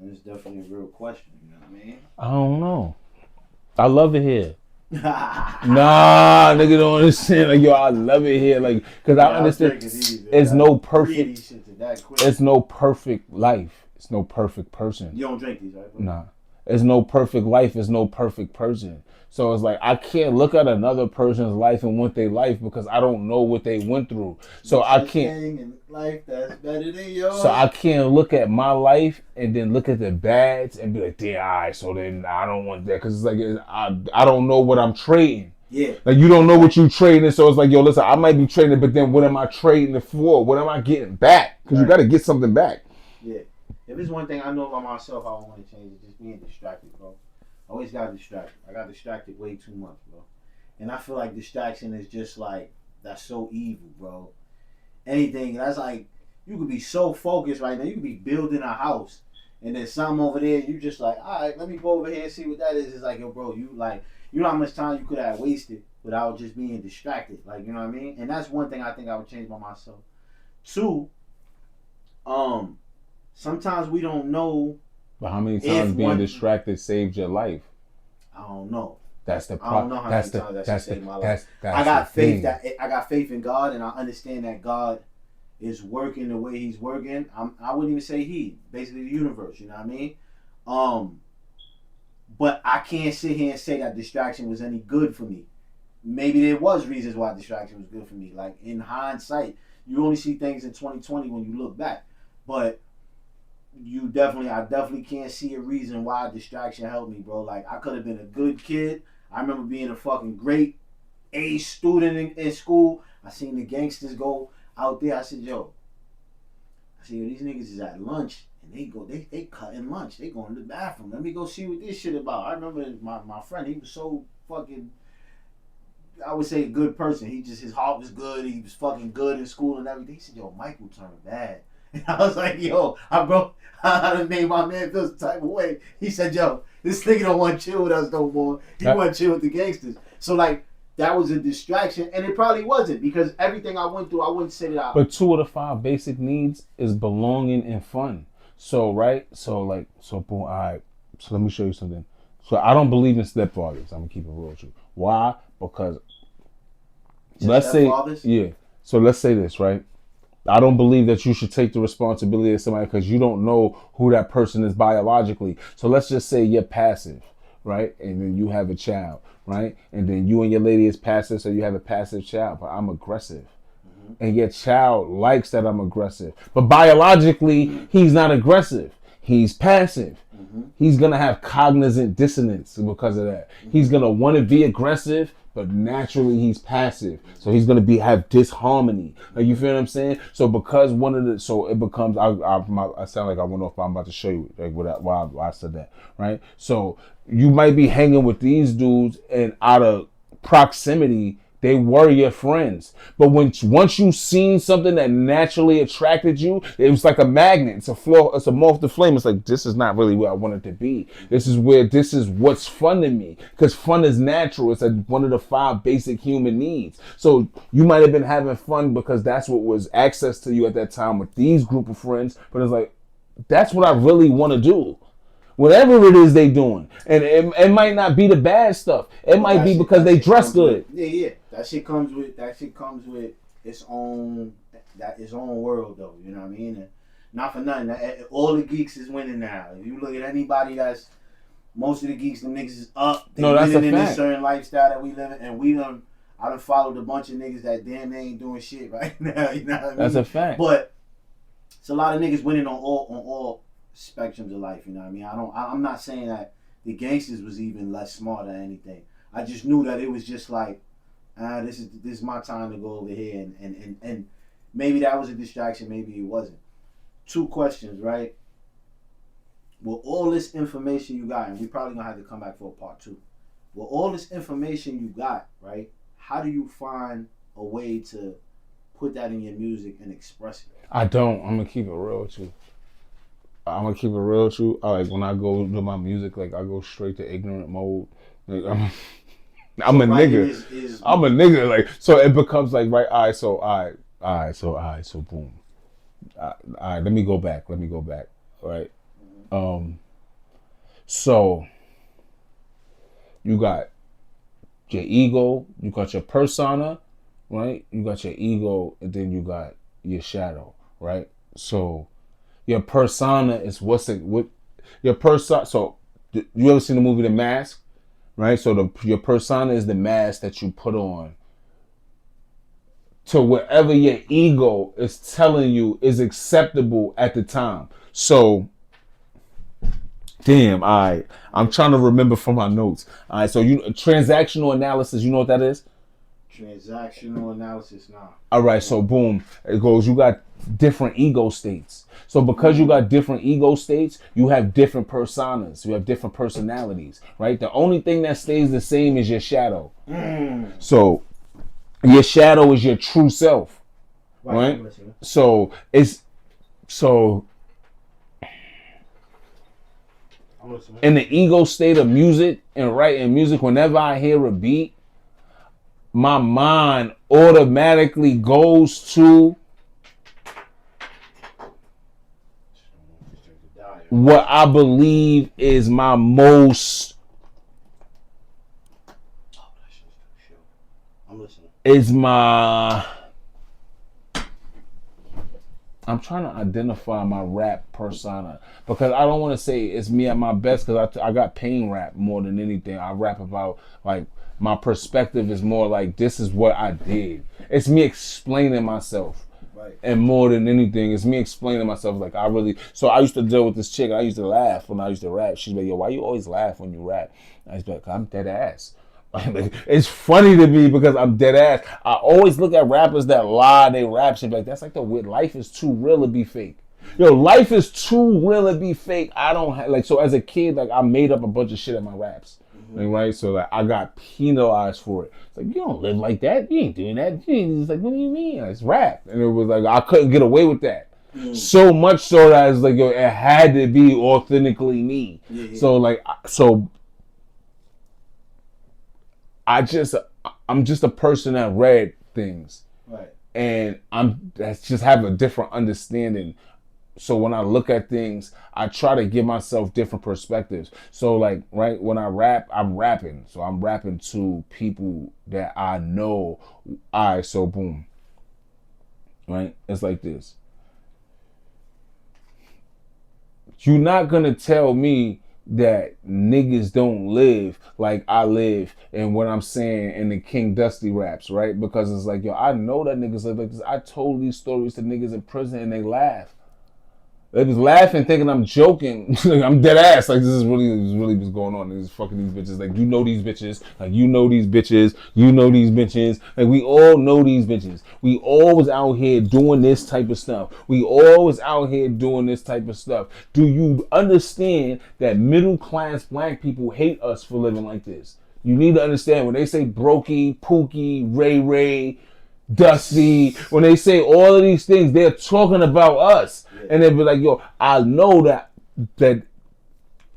And it's definitely a real question. You know what I mean? I don't know. I love it here. Nah, nigga don't understand. Like, yo, I love it here. Like, cause I understand. It's no perfect. It's no perfect life. It's no perfect person. You don't drink these, right? Bro? Nah. It's no perfect life. It's no perfect person. So it's like I can't look at another person's life and want their life because I don't know what they went through. So I can't. In life that's better than yours. So I can't look at my life and then look at the bads and be like, "Damn, all right, so then I don't want that," because it's like I don't know what I'm trading. Yeah. Like you don't know what you trading, so it's like, yo, listen, I might be trading, but then what am I trading it for? What am I getting back? Because you got to get something back. Yeah. If it's one thing I know about myself, I don't want to change it. Just being distracted, bro. I always got distracted. I got distracted way too much, bro. And I feel like distraction is just like, that's so evil, bro. Anything, that's like, you could be so focused right now. You could be building a house. And then something over there, you just like, all right, let me go over here and see what that is. It's like, yo, bro, you know how much time you could have wasted without just being distracted. Like, you know what I mean? And that's one thing I think I would change by myself. Two, sometimes we don't know. But how many times being distracted saved your life? I don't know. That's the problem. I don't know how many times that saved my life. I got faith I got faith in God, and I understand that God is working the way He's working. I wouldn't even say He, basically the universe. You know what I mean? But I can't sit here and say that distraction was any good for me. Maybe there was reasons why distraction was good for me. Like in hindsight, you only see things in 2020 when you look back. But I definitely can't see a reason why distraction helped me, bro. Like I could have been a good kid. I remember being a fucking great A student in school. I seen the gangsters go out there. I said, yo, these niggas is at lunch and they cutting lunch. They going to the bathroom. Let me go see what this shit about. I remember my friend, he was so fucking, I would say a good person. His heart was good. He was fucking good in school and everything. He said, yo, Michael turned bad. And I was like, yo, I done made my man feel some type of way. He said, yo, this nigga don't want to chill with us no more. He want to chill with the gangsters. So like, that was a distraction, and it probably wasn't because everything I went through, I wouldn't say that. But 2 of the 5 basic needs is belonging and fun. So right, boom. All right. So let me show you something. So I don't believe in stepfathers. I'm gonna keep it real with you. Why? Because let's say So let's say this, right? I don't believe that you should take the responsibility of somebody because you don't know who that person is biologically. So let's just say you're passive, right? And then you have a child, right? And then you and your lady is passive, so you have a passive child, but I'm aggressive. And your child likes that I'm aggressive. But biologically, he's not aggressive. He's passive. He's going to have cognizant dissonance because of that. He's going to want to be aggressive, but naturally he's passive. So he's going to have disharmony. Like, you feel what I'm saying? So because it becomes, I sound like I went off, but I'm about to show you like why I said that, right? So you might be hanging with these dudes and out of proximity, they were your friends. But once you seen something that naturally attracted you, it was like a magnet. It's a moth to flame. It's like, this is not really where I wanted to be. This is what's fun to me. Because fun is natural. It's like one of the 5 basic human needs. So you might have been having fun because that's what was access to you at that time with these group of friends. But it's like, that's what I really want to do. Whatever it is they doing. And it might not be the bad stuff. It might be because they dress good. Yeah. That shit comes with its own world though. You know what I mean? And not for nothing. All the geeks is winning now. If you look at anybody most of the geeks, them niggas is up. They living in this certain lifestyle that we live in, and I done followed a bunch of niggas that damn they ain't doing shit right now. You know what I mean? That's a fact. But it's a lot of niggas winning on all spectrums of life. You know what I mean? I'm not saying that the gangsters was even less smart or anything. I just knew that it was just like, this is my time to go over here, and maybe that was a distraction, maybe it wasn't. 2 questions, right? With all this information you got, and we probably gonna have to come back for a part 2. With all this information you got, right? How do you find a way to put that in your music and express it? I don't. I'm gonna keep it real with you. I like when I go do my music, like I go straight to ignorant mode. Like, I'm a nigga. I'm a nigga. Like, so it becomes like, right, all right, so boom. All right, let me go back. All right. So you got your ego, you got your persona, right? You got your ego, and then you got your shadow, right? So your persona is what your persona. So you ever seen the movie The Mask, right? So your persona is the mask that you put on to whatever your ego is telling you is acceptable at the time. So, damn, I'm trying to remember from my notes. All right, so transactional analysis, you know what that is? Transactional analysis, nah. All right, so boom, it goes, you got different ego states. So because you got different ego states, you have different personas, you have different personalities, right? The only thing that stays the same is your shadow. So your shadow is your true self, right? So in the ego state of music and writing music, whenever I hear a beat, my mind automatically goes to what I believe is my most I'm trying to identify my rap persona because I don't want to say it's me at my best because I got pain rap more than anything. I rap about like my perspective is more like this is what I did. It's me explaining myself. Right. And more than anything, it's me explaining myself. Like so I used to deal with this chick. I used to laugh when I used to rap. She's like, yo, why you always laugh when you rap? I used to be like, I'm dead ass. It's funny to me because I'm dead ass. I always look at rappers that lie, they rap shit like that's like the weird. Life is too real to be fake. Yo, life is too real to be fake. I don't have so as a kid, like I made up a bunch of shit in my raps. Like, right? So like I got penalized for it. It's like, you don't live like that. You ain't doing that. It's like, what do you mean? It's rap. And it was like I couldn't get away with that. So much so that it's like, yo, it had to be authentically me. Yeah. So like I'm just a person that read things. Right. And that's just have a different understanding. So when I look at things, I try to give myself different perspectives. So like, right, when I rap, I'm rapping. So I'm rapping to people that I know. All right, so boom. Right? It's like this. You're not going to tell me that niggas don't live like I live and what I'm saying in the King Dusty raps, right? Because it's like, yo, I know that niggas live like this. I told these stories to niggas in prison and they laugh. They was laughing, thinking I'm joking. I'm dead ass. Like this is really what's going on. These fucking these bitches. Like you know these bitches. Like you know these bitches. You know these bitches. Like we all know these bitches. We always out here doing this type of stuff. We always out here doing this type of stuff. Do you understand that middle class black people hate us for living like this? You need to understand when they say Brokey, Pookie, Ray Ray, Dusty, when they say all of these things, they're talking about us. Yeah. And they be like, yo, I know that they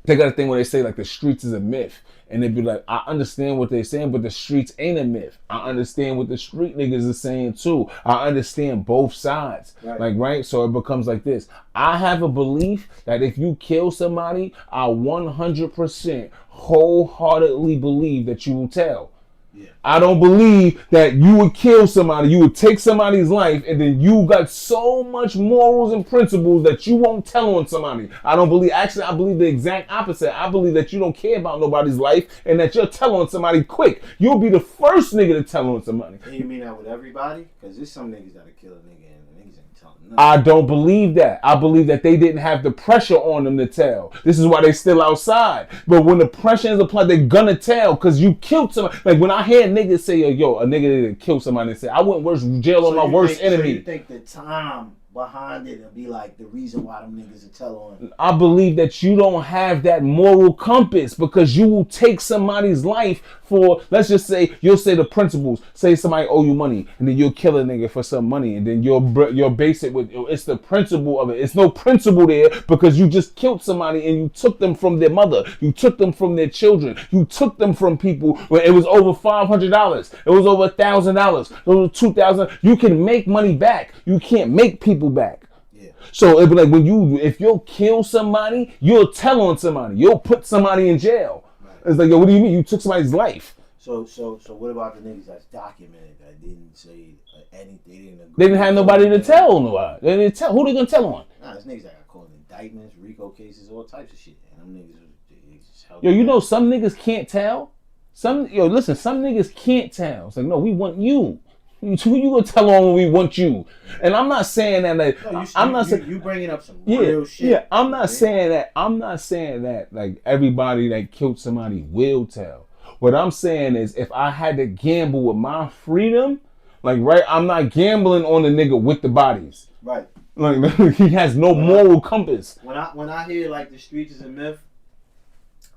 got a thing where they say like the streets is a myth. And they be like, I understand what they're saying, but the streets ain't a myth. I understand what the street niggas are saying too. I understand both sides. Right. Like, right? So it becomes like this. I have a belief that if you kill somebody, I 100% wholeheartedly believe that you will tell. Yeah. I don't believe that you would kill somebody, you would take somebody's life, and then you got so much morals and principles that you won't tell on somebody. I don't believe, actually, I believe the exact opposite. I believe that you don't care about nobody's life and that you'll tell on somebody quick. You'll be the first nigga to tell on somebody. And you mean that with everybody? Because there's some niggas that'll kill a nigga and the niggas ain't telling nothing. I don't believe that. I believe that they didn't have the pressure on them to tell. This is why they still outside. But when the pressure is applied, they're gonna tell because you killed somebody. Like when I hear niggas say, yo, a nigga didn't kill somebody and say, I went worse jail on my worst enemy. So you think the time behind it will be like the reason why them niggas will tell on? I believe that you don't have that moral compass because you will take somebody's life for, let's just say, you'll say the principles. Say somebody owe you money and then you'll kill a nigga for some money and then you'll base it with, it's the principle of it. It's no principle there because you just killed somebody and you took them from their mother. You took them from their children. You took them from people where it was over $500. It was over $1,000. It was $2,000. You can make money back. You can't make people back. Yeah. So it'd be like if you'll kill somebody, you'll tell on somebody. You'll put somebody in jail. Right. It's like, yo, what do you mean? You took somebody's life. So what about the niggas that's documented that didn't say anything? They didn't have nobody to tell on. They didn't tell. Who they gonna tell on? Nah, there's niggas that got caught in indictments, Rico cases, all types of shit. And them niggas just held. Yo, you know some niggas can't tell. Some niggas can't tell. It's like, no, we want you. Who you gonna tell on when we want you? And I'm not saying that. Like, no, I'm not saying you bringing up some real shit. Yeah, I'm not saying that. I'm not saying that. Like everybody that killed somebody will tell. What I'm saying is, if I had to gamble with my freedom, like, right, I'm not gambling on the nigga with the bodies. Right. Like, he has no moral compass. When I hear like the streets is a myth,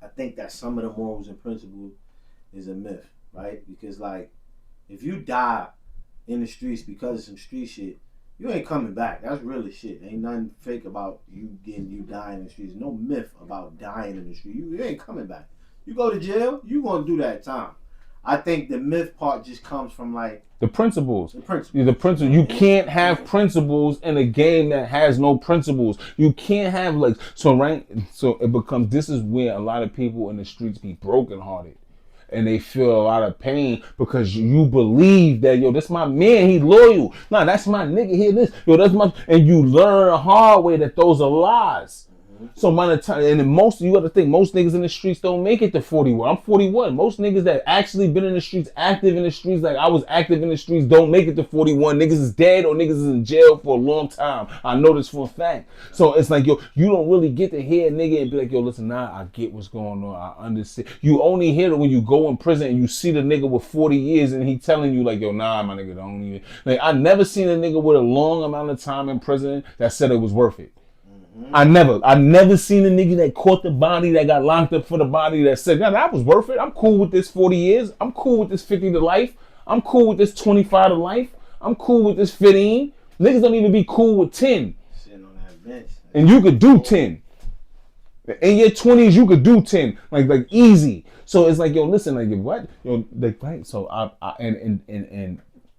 I think that some of the morals and principles is a myth, right? Because like, if you die in the streets because of some street shit, you ain't coming back. That's real as shit. Ain't nothing fake about you dying in the streets. No myth about dying in the street. You ain't coming back. You go to jail, you gonna do that time. I think the myth part just comes from like the principles. You can't have principles in a game that has no principles. You can't have like so it becomes, this is where a lot of people in the streets be brokenhearted. And they feel a lot of pain because you believe that, yo, that's my man, he loyal. Nah, that's my nigga, here this. Yo, that's my, and you learn the hard way that those are lies. So by the time, and you got to think, most niggas in the streets don't make it to 41. I'm 41. Most niggas that actually been in the streets, active in the streets, like I was active in the streets, don't make it to 41. Niggas is dead or niggas is in jail for a long time. I know this for a fact. So it's like, yo, you don't really get to hear a nigga and be like, yo, listen, nah, I get what's going on. I understand. You only hear it when you go in prison and you see the nigga with 40 years and he telling you like, yo, nah, my nigga, don't even. Like, I never seen a nigga with a long amount of time in prison that said it was worth it. I never seen a nigga that caught the body, that got locked up for the body, that said, yeah, that was worth it. I'm cool with this 40 years. I'm cool with this 50 to life. I'm cool with this 25 to life. I'm cool with this 15. Niggas don't even be cool with 10. Sitting on that bench. And you could do 10. In your 20s, you could do 10. Like easy. So it's like, yo, listen, like, what? Yo, like, right? So I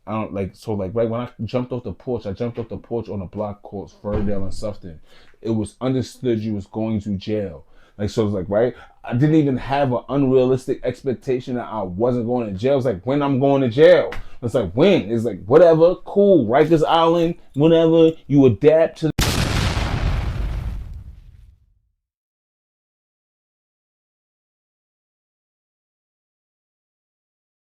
don't like, so like, right when I jumped off the porch on a block called Ferndale and Sufton. It was understood you was going to jail. Like, so it's like, right? I didn't even have an unrealistic expectation that I wasn't going to jail. It's like, when I'm going to jail. It's like, when? It's like, whatever, cool. Rikers Island, whatever. You adapt to